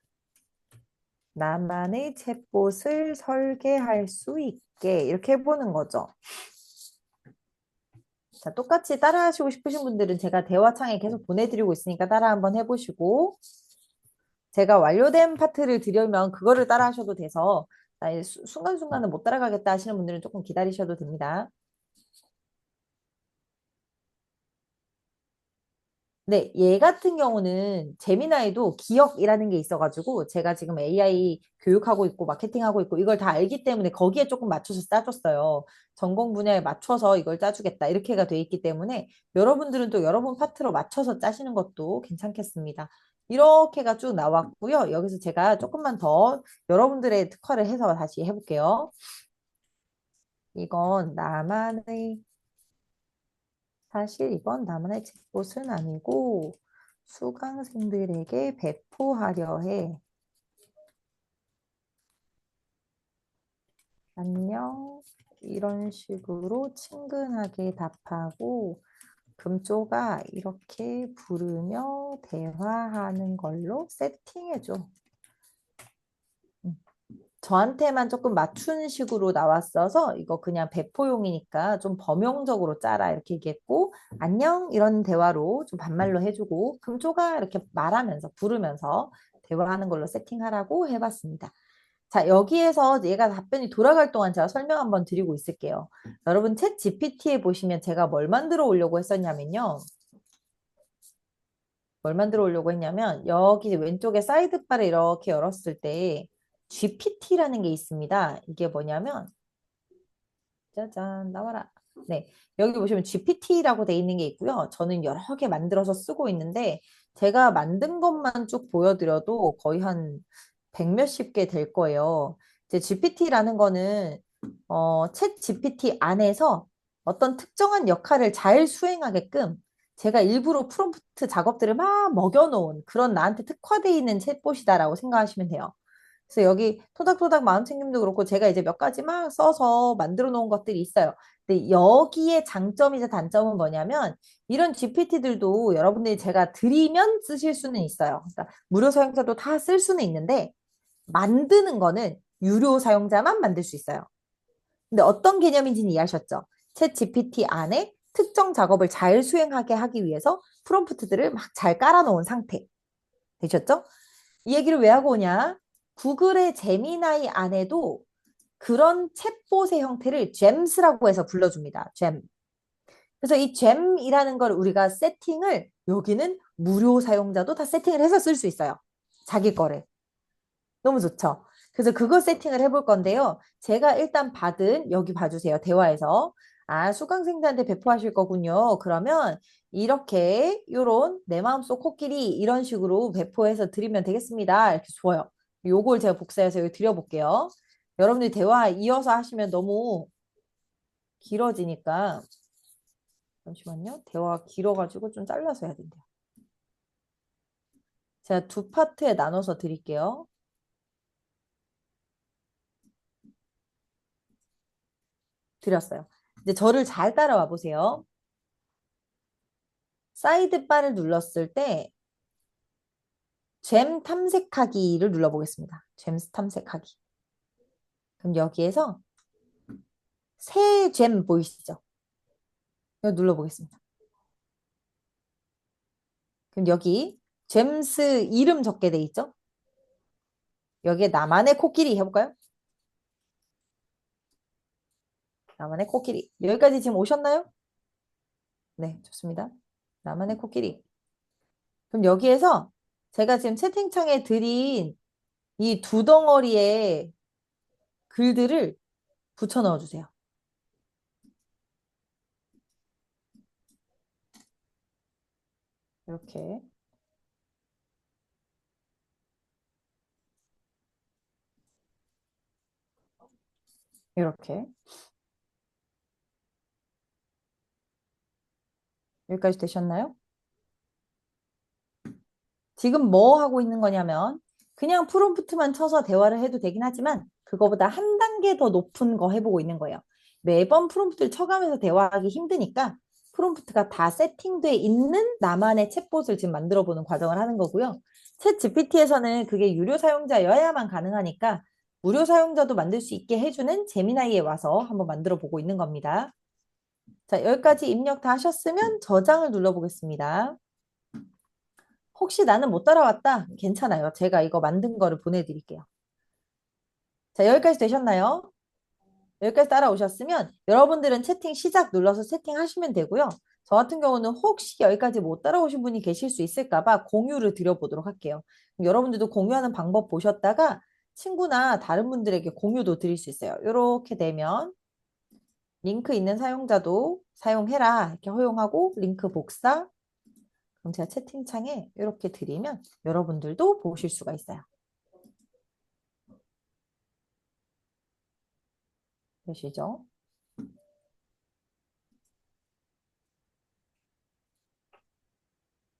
나만의 챗봇을 설계할 수 있게. 이렇게 해보는 거죠. 자, 똑같이 따라 하시고 싶으신 분들은 제가 대화창에 계속 보내드리고 있으니까 따라 한번 해보시고, 제가 완료된 파트를 드리면 그거를 따라 하셔도 돼서, 순간순간은 못 따라가겠다 하시는 분들은 조금 기다리셔도 됩니다. 네, 얘 같은 경우는 제미나이도 기억이라는 게 있어가지고 제가 지금 AI 교육하고 있고 마케팅하고 있고 이걸 다 알기 때문에 거기에 조금 맞춰서 짜줬어요. 전공 분야에 맞춰서 이걸 짜주겠다. 이렇게가 돼 있기 때문에 여러분들은 또 여러분 파트로 맞춰서 짜시는 것도 괜찮겠습니다. 이렇게가 쭉 나왔고요. 여기서 제가 조금만 더 여러분들의 특화를 해서 다시 해볼게요. 이건 나만의 사실 이건 나만의 챗봇은 아니고 수강생들에게 배포하려 해. 안녕. 이런 식으로 친근하게 답하고 금조가 이렇게 부르며 대화하는 걸로 세팅해줘. 저한테만 조금 맞춘 식으로 나왔어서 이거 그냥 배포용이니까 좀 범용적으로 짜라 이렇게 얘기했고 안녕 이런 대화로 좀 반말로 해주고 금조가 이렇게 말하면서 부르면서 대화하는 걸로 세팅하라고 해봤습니다. 자, 여기에서 얘가 답변이 돌아갈 동안 제가 설명 한번 드리고 있을게요. 여러분 챗 GPT에 보시면 제가 뭘 만들어 오려고 했었냐면요. 뭘 만들어 오려고 했냐면 여기 왼쪽에 사이드바를 이렇게 열었을 때 GPT라는 게 있습니다. 이게 뭐냐면 짜잔 나와라. 네, 여기 보시면 GPT라고 돼 있는 게 있고요. 저는 여러 개 만들어서 쓰고 있는데 제가 만든 것만 쭉 보여드려도 거의 한 100몇십 개 될 거예요. 이제 GPT라는 거는 챗 GPT 안에서 어떤 특정한 역할을 잘 수행하게끔 제가 일부러 프롬프트 작업들을 막 먹여놓은 그런 나한테 특화되어 있는 챗봇이다라고 생각하시면 돼요. 그래서 여기 토닥토닥 마음챙김도 그렇고 제가 이제 몇 가지 막 써서 만들어 놓은 것들이 있어요. 근데 여기에 장점이자 단점은 뭐냐면 이런 GPT들도 여러분들이 제가 드리면 쓰실 수는 있어요. 그러니까 무료 사용자도 다 쓸 수는 있는데 만드는 거는 유료 사용자만 만들 수 있어요. 근데 어떤 개념인지는 이해하셨죠? 챗 GPT 안에 특정 작업을 잘 수행하게 하기 위해서 프롬프트들을 막 잘 깔아놓은 상태. 되셨죠? 이 얘기를 왜 하고 오냐? 구글의 제미나이 안에도 그런 챗봇의 형태를 잼스라고 해서 불러줍니다. 잼. 그래서 이 잼이라는 걸 우리가 세팅을 여기는 무료 사용자도 다 세팅을 해서 쓸 수 있어요. 자기 거를. 너무 좋죠? 그래서 그거 세팅을 해볼 건데요. 제가 일단 받은 여기 봐주세요. 대화에서 수강생들한테 배포하실 거군요. 그러면 이렇게 요런 내 마음속 코끼리 이런 식으로 배포해서 드리면 되겠습니다. 이렇게 줘요. 요걸 제가 복사해서 여기 드려볼게요. 여러분들이 대화 이어서 하시면 너무 길어지니까 잠시만요. 대화가 길어가지고 좀 잘라서 해야 된대요. 제가 두 파트에 나눠서 드릴게요. 드렸어요. 이제 저를 잘 따라와 보세요. 사이드바를 눌렀을 때 잼 탐색하기를 눌러보겠습니다. 잼 탐색하기. 그럼 여기에서 새 잼 보이시죠? 이거 눌러보겠습니다. 그럼 여기 잼스 이름 적게 돼 있죠? 여기에 나만의 코끼리 해볼까요? 나만의 코끼리. 여기까지 지금 오셨나요? 네, 좋습니다. 나만의 코끼리. 그럼 여기에서 제가 지금 채팅창에 드린 이 두 덩어리의 글들을 붙여 넣어주세요. 이렇게. 이렇게. 여기까지 되셨나요? 지금 뭐 하고 있는 거냐면 그냥 프롬프트만 쳐서 대화를 해도 되긴 하지만 그거보다 한 단계 더 높은 거 해보고 있는 거예요. 매번 프롬프트를 쳐가면서 대화하기 힘드니까 프롬프트가 다 세팅돼 있는 나만의 챗봇을 지금 만들어보는 과정을 하는 거고요. 챗 GPT에서는 그게 유료 사용자여야만 가능하니까 무료 사용자도 만들 수 있게 해주는 제미나이에 와서 한번 만들어 보고 있는 겁니다. 자, 여기까지 입력 다 하셨으면 저장을 눌러보겠습니다. 혹시 나는 못 따라왔다? 괜찮아요. 제가 이거 만든 거를 보내드릴게요. 자, 여기까지 되셨나요? 여기까지 따라오셨으면 여러분들은 채팅 시작 눌러서 채팅하시면 되고요. 저 같은 경우는 혹시 여기까지 못 따라오신 분이 계실 수 있을까 봐 공유를 드려보도록 할게요. 여러분들도 공유하는 방법 보셨다가 친구나 다른 분들에게 공유도 드릴 수 있어요. 이렇게 되면 링크 있는 사용자도 사용해라 이렇게 허용하고 링크 복사. 그럼 제가 채팅창에 이렇게 드리면 여러분들도 보실 수가 있어요. 되시죠?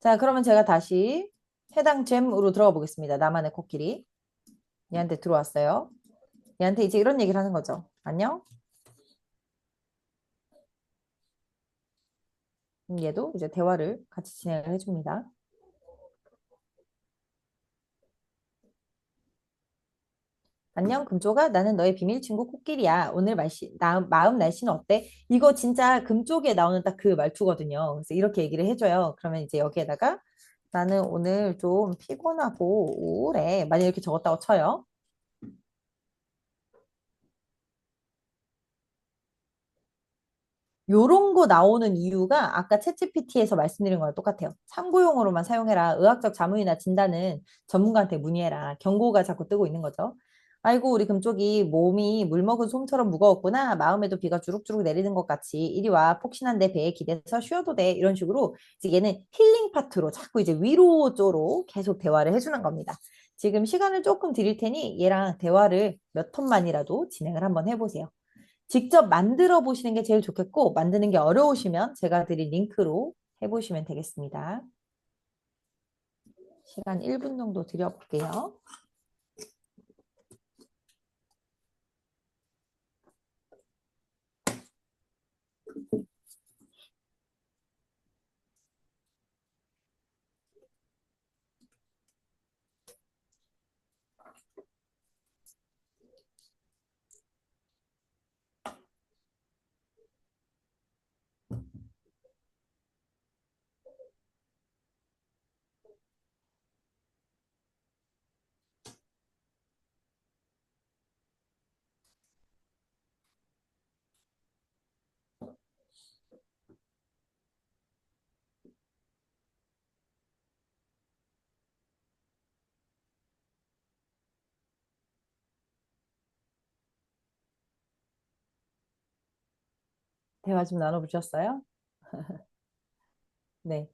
자, 그러면 제가 다시 해당 잼으로 들어가 보겠습니다. 나만의 코끼리. 얘한테 들어왔어요. 얘한테 이제 이런 얘기를 하는 거죠. 안녕? 얘도 이제 대화를 같이 진행을 해줍니다. 안녕, 금쪽아. 나는 너의 비밀 친구 코끼리야. 오늘 마음 날씨는 어때? 이거 진짜 금쪽에 나오는 딱 그 말투거든요. 그래서 이렇게 얘기를 해줘요. 그러면 이제 여기에다가 나는 오늘 좀 피곤하고 우울해. 만약 이렇게 적었다고 쳐요. 요런 거 나오는 이유가 아까 챗GPT에서 말씀드린 거랑 똑같아요. 참고용으로만 사용해라. 의학적 자문이나 진단은 전문가한테 문의해라. 경고가 자꾸 뜨고 있는 거죠. 아이고, 우리 금쪽이 몸이 물 먹은 솜처럼 무거웠구나. 마음에도 비가 주룩주룩 내리는 것 같이. 이리 와. 폭신한 내 배에 기대서 쉬어도 돼. 이런 식으로 이제 얘는 힐링 파트로 자꾸 이제 위로 쪽으로 계속 대화를 해주는 겁니다. 지금 시간을 조금 드릴 테니 얘랑 대화를 몇 턴만이라도 진행을 한번 해보세요. 직접 만들어 보시는 게 제일 좋겠고 만드는 게 어려우시면 제가 드린 링크로 해보시면 되겠습니다. 시간 1분 정도 드려볼게요. 대화 좀 나눠보셨어요? 네.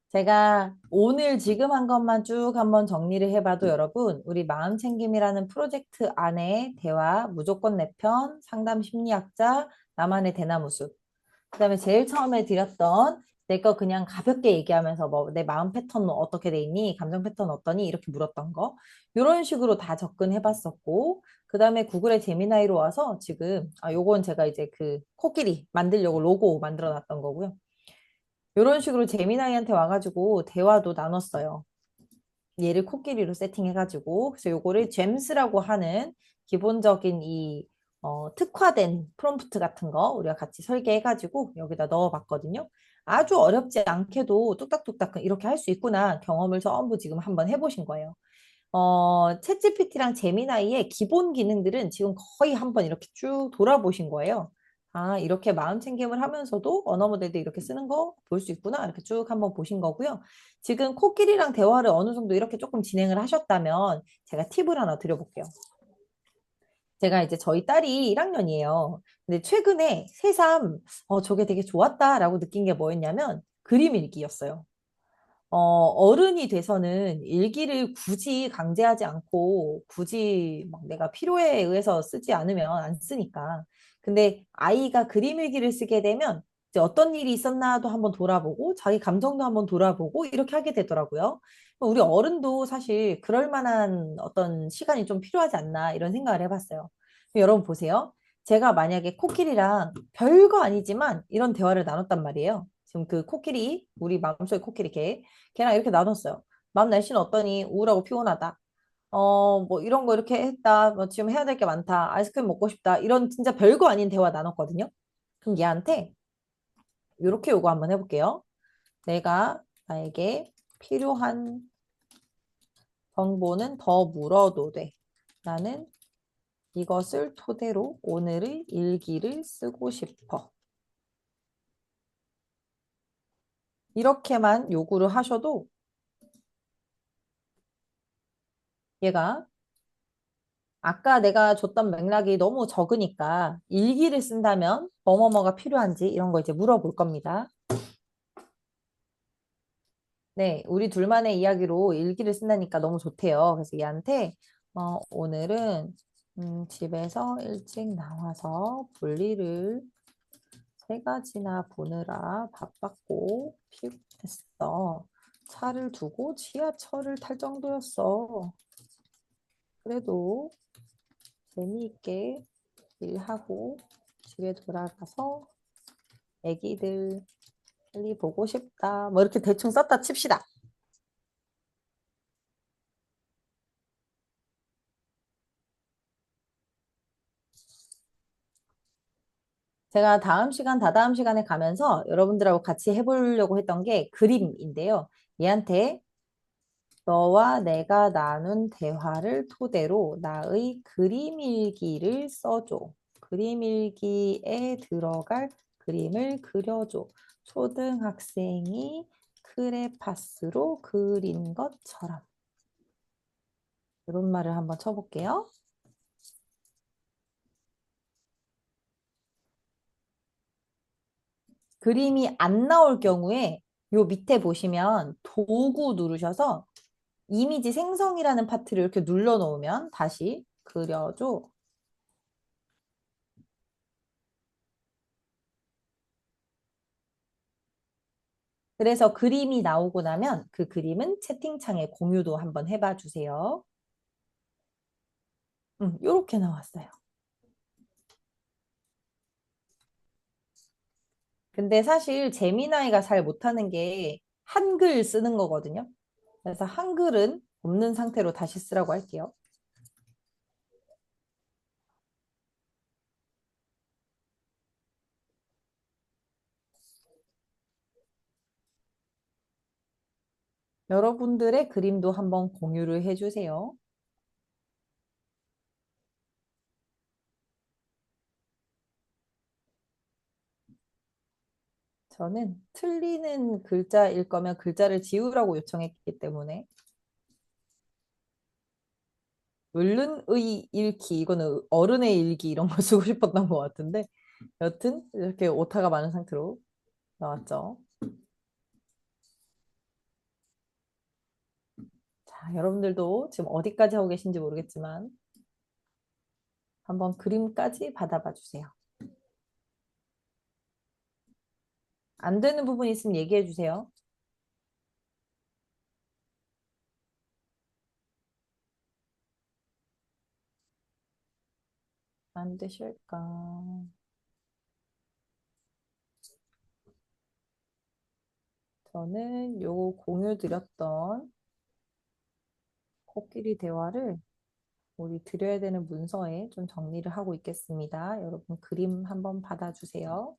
제가 오늘 지금 한 것만 쭉 한번 정리를 해봐도 여러분, 우리 마음챙김이라는 프로젝트 안에 대화, 무조건 내 편, 상담 심리학자, 나만의 대나무숲. 그다음에 제일 처음에 드렸던 내 거 그냥 가볍게 얘기하면서 뭐 내 마음 패턴 어떻게 돼 있니? 감정 패턴 어떠니? 이렇게 물었던 거. 이런 식으로 다 접근해 봤었고 그다음에 구글의 제미나이로 와서 지금 요건 제가 이제 그 코끼리 만들려고 로고 만들어 놨던 거고요. 이런 식으로 제미나이한테 와가지고 대화도 나눴어요. 얘를 코끼리로 세팅해가지고 그래서 요거를 잼스라고 하는 기본적인 이 특화된 프롬프트 같은 거 우리가 같이 설계해가지고 여기다 넣어봤거든요. 아주 어렵지 않게도 뚝딱뚝딱 이렇게 할 수 있구나 경험을 전부 지금 한번 해보신 거예요. 챗GPT랑 제미나이의 기본 기능들은 지금 거의 한번 이렇게 쭉 돌아보신 거예요. 아, 이렇게 마음 챙김을 하면서도 언어 모델도 이렇게 쓰는 거 볼 수 있구나. 이렇게 쭉 한번 보신 거고요. 지금 코끼리랑 대화를 어느 정도 이렇게 조금 진행을 하셨다면 제가 팁을 하나 드려볼게요. 제가 이제 저희 딸이 1학년이에요. 근데 최근에 새삼 저게 되게 좋았다라고 느낀 게 뭐였냐면 그림 읽기였어요. 어른이 돼서는 일기를 굳이 강제하지 않고 굳이 막 내가 필요에 의해서 쓰지 않으면 안 쓰니까. 근데 아이가 그림 일기를 쓰게 되면 이제 어떤 일이 있었나도 한번 돌아보고 자기 감정도 한번 돌아보고 이렇게 하게 되더라고요. 우리 어른도 사실 그럴 만한 어떤 시간이 좀 필요하지 않나 이런 생각을 해봤어요. 여러분 보세요. 제가 만약에 코끼리랑 별거 아니지만 이런 대화를 나눴단 말이에요. 지금 그 코끼리, 우리 마음속의 코끼리 걔랑 이렇게 나눴어요. 마음 날씨는 어떠니? 우울하고 피곤하다. 뭐 이런 거 이렇게 했다. 뭐 지금 해야 될 게 많다. 아이스크림 먹고 싶다. 이런 진짜 별거 아닌 대화 나눴거든요. 그럼 얘한테 이렇게 요거 한번 해볼게요. 내가 나에게 필요한 정보는 더 물어도 돼. 나는 이것을 토대로 오늘의 일기를 쓰고 싶어. 이렇게만 요구를 하셔도 얘가 아까 내가 줬던 맥락이 너무 적으니까 일기를 쓴다면 뭐뭐뭐가 필요한지 이런 거 이제 물어볼 겁니다. 네, 우리 둘만의 이야기로 일기를 쓴다니까 너무 좋대요. 그래서 얘한테 오늘은 집에서 일찍 나와서 볼일을 세 가지나 보느라 바빴고 피곤했어. 차를 두고 지하철을 탈 정도였어. 그래도 재미있게 일하고 집에 돌아가서 애기들 빨리 보고 싶다. 뭐 이렇게 대충 썼다 칩시다. 제가 다음 시간, 다다음 시간에 가면서 여러분들하고 같이 해보려고 했던 게 그림인데요. 얘한테 너와 내가 나눈 대화를 토대로 나의 그림 일기를 써줘. 그림 일기에 들어갈 그림을 그려줘. 초등학생이 크레파스로 그린 것처럼. 이런 말을 한번 쳐볼게요. 그림이 안 나올 경우에 요 밑에 보시면 도구 누르셔서 이미지 생성이라는 파트를 이렇게 눌러 놓으면 다시 그려줘. 그래서 그림이 나오고 나면 그 그림은 채팅창에 공유도 한번 해봐 주세요. 이렇게 나왔어요. 근데 사실 재미나이가 잘 못하는 게 한글 쓰는 거거든요. 그래서 한글은 없는 상태로 다시 쓰라고 할게요. 여러분들의 그림도 한번 공유를 해주세요. 저는 틀리는 글자일 거면 글자를 지우라고 요청했기 때문에 옳른의 읽기 이거는 어른의 일기 이런 거 쓰고 싶었던 것 같은데 여튼 이렇게 오타가 많은 상태로 나왔죠. 자, 여러분들도 지금 어디까지 하고 계신지 모르겠지만 한번 그림까지 받아봐 주세요. 안 되는 부분 있으면 얘기해 주세요. 안 되실까? 저는 요 공유 드렸던 코끼리 대화를 우리 드려야 되는 문서에 좀 정리를 하고 있겠습니다. 여러분 그림 한번 받아주세요.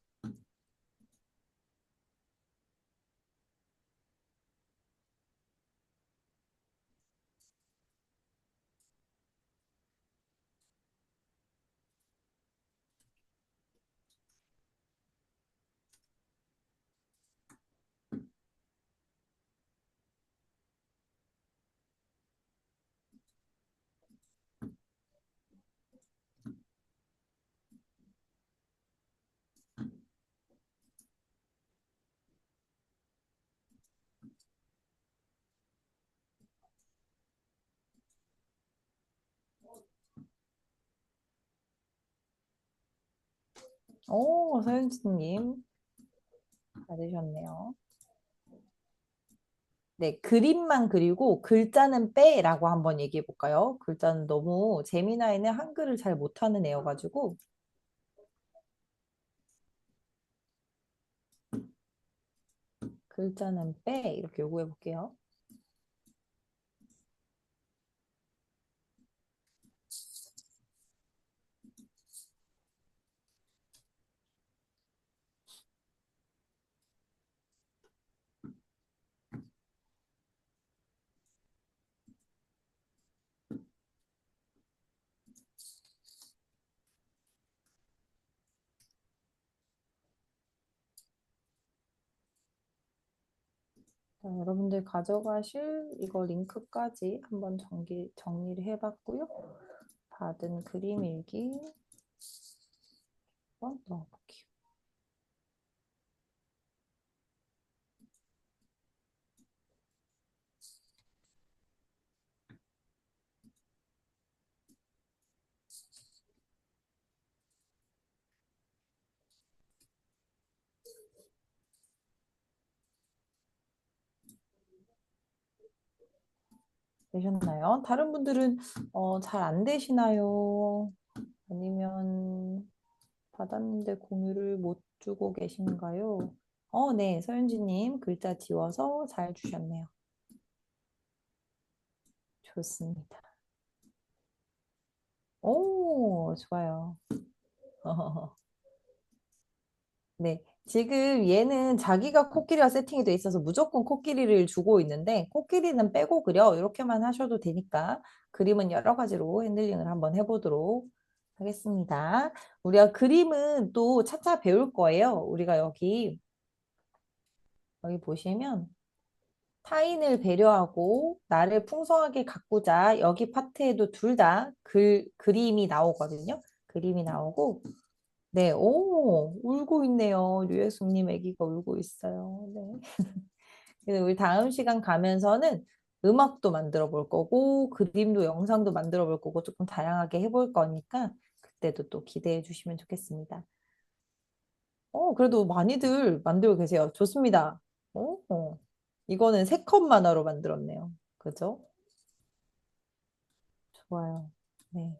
오, 서윤지님. 받으셨네요. 네, 그림만 그리고 글자는 빼라고 한번 얘기해 볼까요? 글자는 너무 재미나이는 한글을 잘 못하는 애여가지고 글자는 빼 이렇게 요구해 볼게요. 자, 여러분들 가져가실 이거 링크까지 한번 정리를 해봤고요. 받은 그림 일기 한번 넣어볼게요. 되셨나요? 다른 분들은 잘 안 되시나요? 아니면 받았는데 공유를 못 주고 계신가요? 네, 서윤지님 글자 지워서 잘 주셨네요. 좋습니다. 오, 좋아요. 네, 지금 얘는 자기가 코끼리가 세팅이 돼 있어서 무조건 코끼리를 주고 있는데 코끼리는 빼고 그려 이렇게만 하셔도 되니까 그림은 여러 가지로 핸들링을 한번 해보도록 하겠습니다. 우리가 그림은 또 차차 배울 거예요. 우리가 여기 보시면 타인을 배려하고 나를 풍성하게 가꾸자 여기 파트에도 둘 다 그림이 나오거든요. 그림이 나오고 네, 울고 있네요. 류혜숙님 아기가 울고 있어요. 네. 그래서 우리 다음 시간 가면서는 음악도 만들어 볼 거고, 그림도 영상도 만들어 볼 거고, 조금 다양하게 해볼 거니까, 그때도 또 기대해 주시면 좋겠습니다. 그래도 많이들 만들고 계세요. 좋습니다. 이거는 3컷 만화로 만들었네요. 그죠? 좋아요. 네.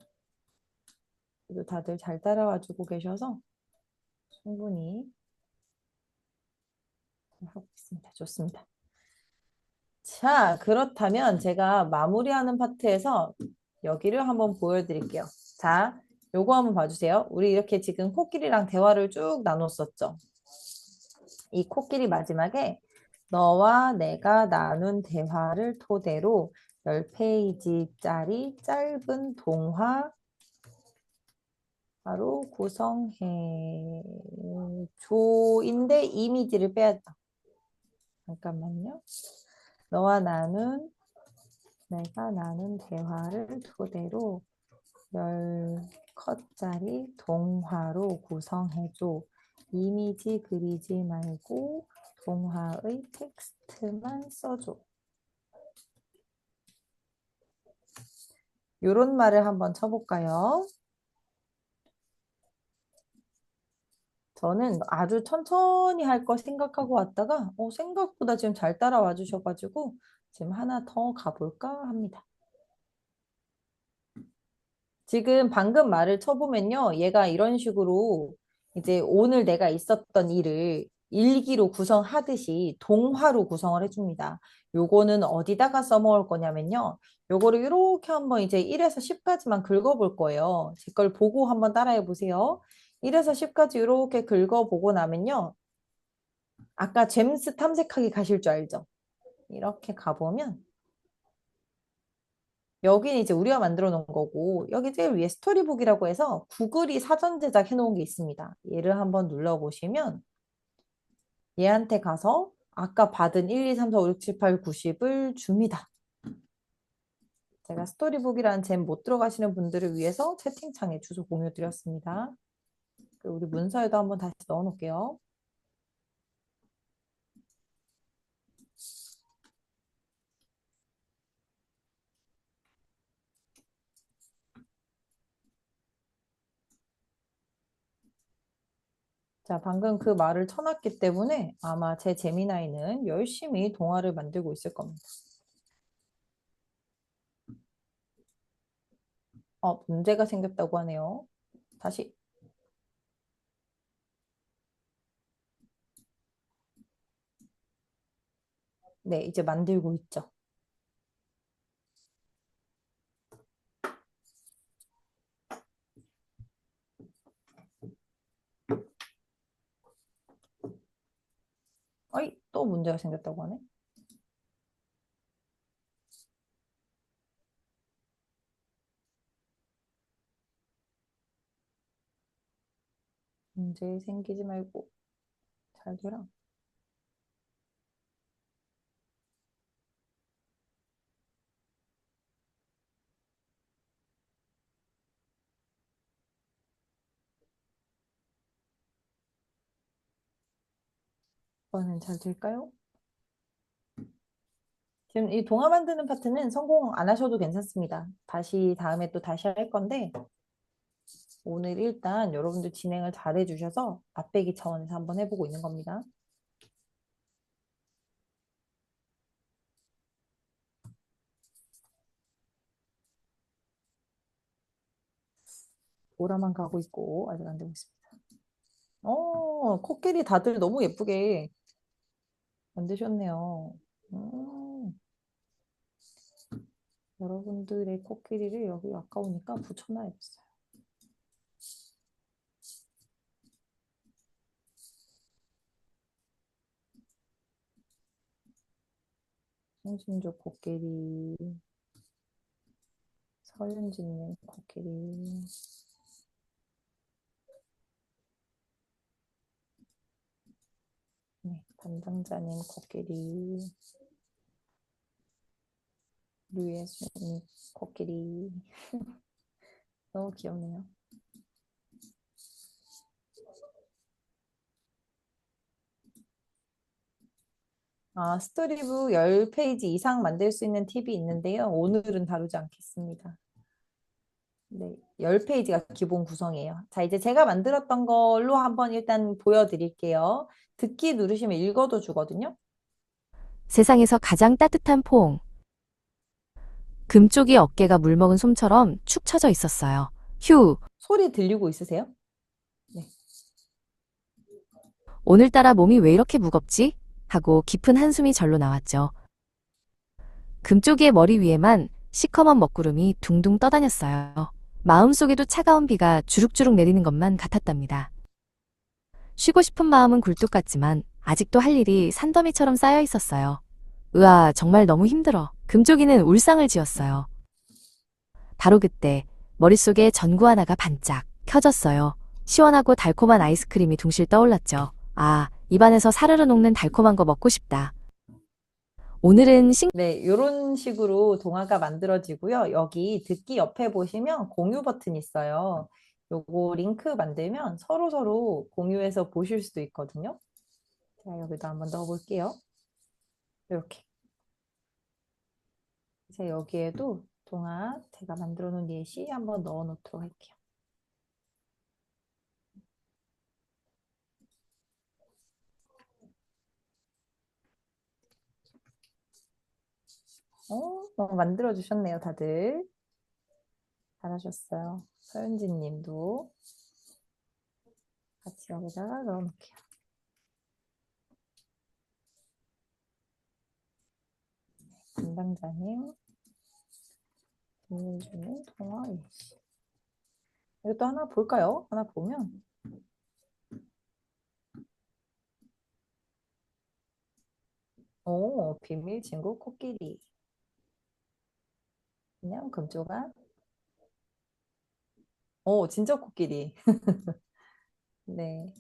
그래도 다들 잘 따라와 주고 계셔서 충분히 하고 있습니다. 좋습니다. 자, 그렇다면 제가 마무리하는 파트에서 여기를 한번 보여드릴게요. 자, 요거 한번 봐주세요. 우리 이렇게 지금 코끼리랑 대화를 쭉 나눴었죠. 이 코끼리 마지막에 너와 내가 나눈 대화를 토대로 10페이지짜리 짧은 동화로 구성해 조인데 이미지를 빼야 돼. 잠깐만요. 너와 내가 나눈 대화를 토대로 10컷짜리 동화로 구성해줘. 이미지 그리지 말고 동화의 텍스트만 써줘. 요런 말을 한번 쳐볼까요? 저는 아주 천천히 할 거 생각하고 왔다가 생각보다 지금 잘 따라와 주셔가지고 지금 하나 더 가볼까 합니다. 지금 방금 말을 쳐보면요. 얘가 이런 식으로 이제 오늘 내가 있었던 일을 일기로 구성하듯이 동화로 구성을 해줍니다. 요거는 어디다가 써먹을 거냐면요. 요거를 이렇게 한번 이제 1에서 10까지만 긁어볼 거예요. 제 걸 보고 한번 따라해 보세요. 1에서 10까지 이렇게 긁어보고 나면요. 아까 잼스 탐색하기 가실 줄 알죠? 이렇게 가보면 여기는 이제 우리가 만들어 놓은 거고 여기 제일 위에 스토리북이라고 해서 구글이 사전 제작해 놓은 게 있습니다. 얘를 한번 눌러보시면 얘한테 가서 아까 받은 1, 2, 3, 4, 5, 6, 7, 8, 90을 줍니다. 제가 스토리북이라는 잼 못 들어가시는 분들을 위해서 채팅창에 주소 공유 드렸습니다. 그리고 우리 문서에도 한번 다시 넣어 놓을게요. 자, 방금 그 말을 쳐놨기 때문에 아마 제 제미나이는 열심히 동화를 만들고 있을 겁니다. 문제가 생겼다고 하네요. 다시. 네, 이제 만들고 있죠. 어이, 또 문제가 생겼다고 하네. 문제 생기지 말고 잘 되라. 이번엔 잘 될까요? 지금 이 동화 만드는 파트는 성공 안 하셔도 괜찮습니다. 다음에 또 다시 할 건데, 오늘 일단 여러분들 진행을 잘 해주셔서 맛배기 차원에서 한번 해보고 있는 겁니다. 보라만 가고 있고, 아직 안 되고 있습니다. 코끼리 다들 너무 예쁘게 만드셨네요. 여러분들의 코끼리를 여기 아까우니까 붙여놔야겠어요. 홍신조 코끼리, 서윤진님 코끼리, 네, 담당자님 코끼리, 류예수님 코끼리. 너무 귀엽네요. 스토리북 10페이지 이상 만들 수 있는 팁이 있는데요. 오늘은 다루지 않겠습니다. 네, 10페이지가 기본 구성이에요. 자, 이제 제가 만들었던 걸로 한번 일단 보여드릴게요. 듣기 누르시면 읽어도 주거든요.
세상에서 가장 따뜻한 포옹. 금쪽이 어깨가 물먹은 솜처럼 축 처져 있었어요. 휴,
소리 들리고 있으세요?
오늘따라 몸이 왜 이렇게 무겁지? 하고 깊은 한숨이 절로 나왔죠. 금쪽이의 머리 위에만 시커먼 먹구름이 둥둥 떠다녔어요. 마음속에도 차가운 비가 주룩주룩 내리는 것만 같았답니다. 쉬고 싶은 마음은 굴뚝 같지만 아직도 할 일이 산더미처럼 쌓여 있었어요. 으아, 정말 너무 힘들어. 금쪽이는 울상을 지었어요. 바로 그때 머릿속에 전구 하나가 반짝 켜졌어요. 시원하고 달콤한 아이스크림이 둥실 떠올랐죠. 아, 입안에서 사르르 녹는 달콤한 거 먹고 싶다. 오늘은
네, 이런 식으로 동화가 만들어지고요. 여기 듣기 옆에 보시면 공유 버튼 있어요. 요거 링크 만들면 서로서로 공유해서 보실 수도 있거든요. 자, 여기도 한번 넣어볼게요. 이렇게. 이제 여기에도 동화 제가 만들어 놓은 예시 한번 넣어 놓도록 할게요. 너무 만들어 주셨네요, 다들. 잘하셨어요. 서윤진 님도 같이 여기다가 넣어 놓을게요. 담당자님, 김민주님, 동화 예시. 이것도 하나 볼까요? 하나 보면. 비밀 친구 코끼리. 그냥 금쪽아. 진짜 코끼리. 네.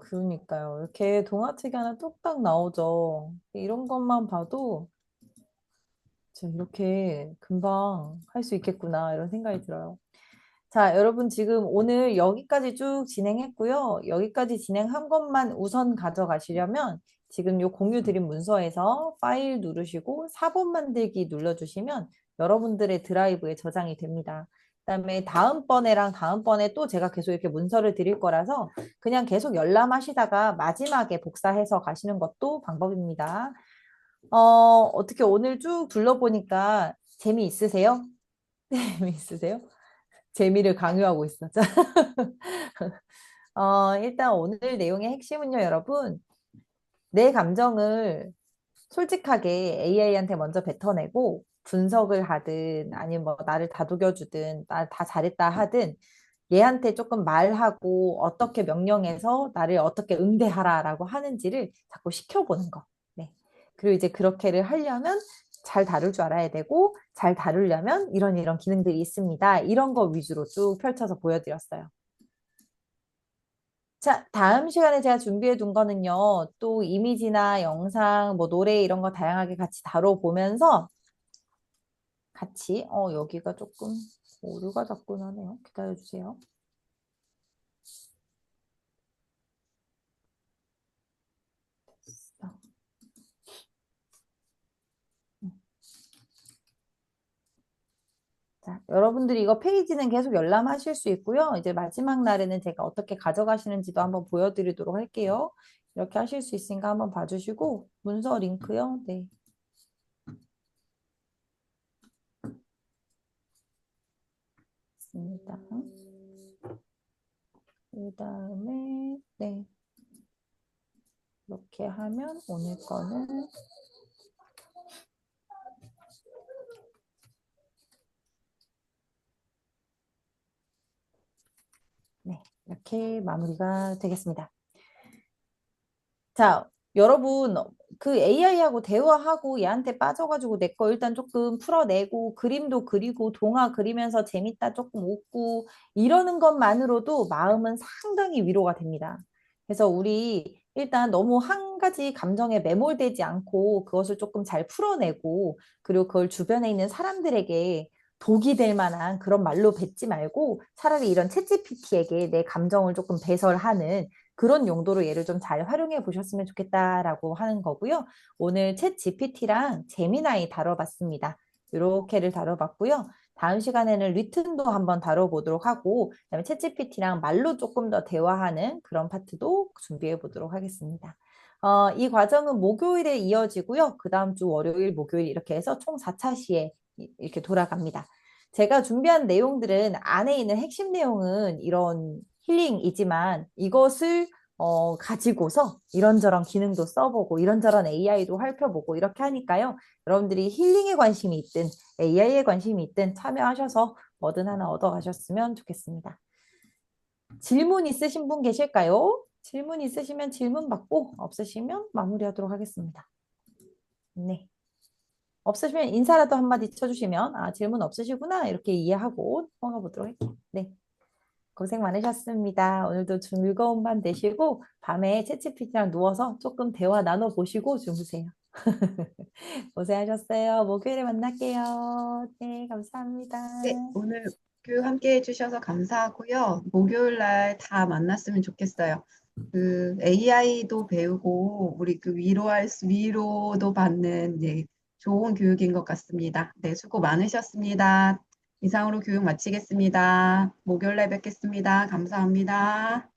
그러니까요. 이렇게 동화책이 하나 뚝딱 나오죠. 이런 것만 봐도 이렇게 금방 할 수 있겠구나 이런 생각이 들어요. 자, 여러분 지금 오늘 여기까지 쭉 진행했고요. 여기까지 진행한 것만 우선 가져가시려면 지금 요 공유 드린 문서에서 파일 누르시고 4번 만들기 눌러주시면 여러분들의 드라이브에 저장이 됩니다. 그다음에 다음번에랑 다음번에 또 제가 계속 이렇게 문서를 드릴 거라서 그냥 계속 열람하시다가 마지막에 복사해서 가시는 것도 방법입니다. 어떻게 오늘 쭉 둘러보니까 재미있으세요? 재미있으세요? 재미를 강요하고 있어. 자, 일단 오늘 내용의 핵심은요, 여러분. 내 감정을 솔직하게 AI한테 먼저 뱉어내고 분석을 하든 아니면 뭐 나를 다독여주든 나 다 잘했다 하든 얘한테 조금 말하고 어떻게 명령해서 나를 어떻게 응대하라라고 하는지를 자꾸 시켜보는 거. 네. 그리고 이제 그렇게를 하려면 잘 다룰 줄 알아야 되고 잘 다루려면 이런 이런 기능들이 있습니다. 이런 거 위주로 쭉 펼쳐서 보여드렸어요. 자, 다음 시간에 제가 준비해 둔 거는요, 또 이미지나 영상, 뭐 노래 이런 거 다양하게 같이 다뤄보면서 같이, 여기가 조금 오류가 자꾸 나네요. 기다려주세요. 됐어. 자, 여러분들이 이거 페이지는 계속 열람하실 수 있고요. 이제 마지막 날에는 제가 어떻게 가져가시는지도 한번 보여드리도록 할게요. 이렇게 하실 수 있으니까 한번 봐주시고, 문서 링크요. 네. 있습니다. 그 다음에, 네. 이렇게 하면 오늘 거는 네, 이렇게 마무리가 되겠습니다. 자, 여러분, 그 AI하고 대화하고 얘한테 빠져가지고 내 거 일단 조금 풀어내고 그림도 그리고 동화 그리면서 재밌다 조금 웃고 이러는 것만으로도 마음은 상당히 위로가 됩니다. 그래서 우리 일단 너무 한 가지 감정에 매몰되지 않고 그것을 조금 잘 풀어내고 그리고 그걸 주변에 있는 사람들에게 독이 될 만한 그런 말로 뱉지 말고 차라리 이런 챗GPT에게 내 감정을 조금 배설하는 그런 용도로 얘를 좀 잘 활용해 보셨으면 좋겠다라고 하는 거고요. 오늘 챗 GPT랑 제미나이 다뤄봤습니다. 이렇게를 다뤄봤고요. 다음 시간에는 리튼도 한번 다뤄보도록 하고 그다음에 챗 GPT랑 말로 조금 더 대화하는 그런 파트도 준비해 보도록 하겠습니다. 이 과정은 목요일에 이어지고요. 그 다음 주 월요일, 목요일 이렇게 해서 총 4차 시에 이렇게 돌아갑니다. 제가 준비한 내용들은 안에 있는 핵심 내용은 이런 힐링이지만 이것을 가지고서 이런저런 기능도 써보고 이런저런 AI도 살펴보고 이렇게 하니까요. 여러분들이 힐링에 관심이 있든 AI에 관심이 있든 참여하셔서 뭐든 하나 얻어가셨으면 좋겠습니다. 질문 있으신 분 계실까요? 질문 있으시면 질문 받고 없으시면 마무리하도록 하겠습니다. 네. 없으시면 인사라도 한마디 쳐주시면 아 질문 없으시구나 이렇게 이해하고 통화 보도록 할게요. 네. 고생 많으셨습니다. 오늘도 즐거운 밤 되시고 밤에 챗GPT랑 누워서 조금 대화 나눠보시고 주무세요. 고생하셨어요. 목요일에 만날게요. 네, 감사합니다.
네, 오늘 교육 함께 해주셔서 감사하고요. 목요일 날 다 만났으면 좋겠어요. 그 AI도 배우고 우리 그 위로도 받는 좋은 교육인 것 같습니다. 네, 수고 많으셨습니다. 이상으로 교육 마치겠습니다. 목요일 날 뵙겠습니다. 감사합니다.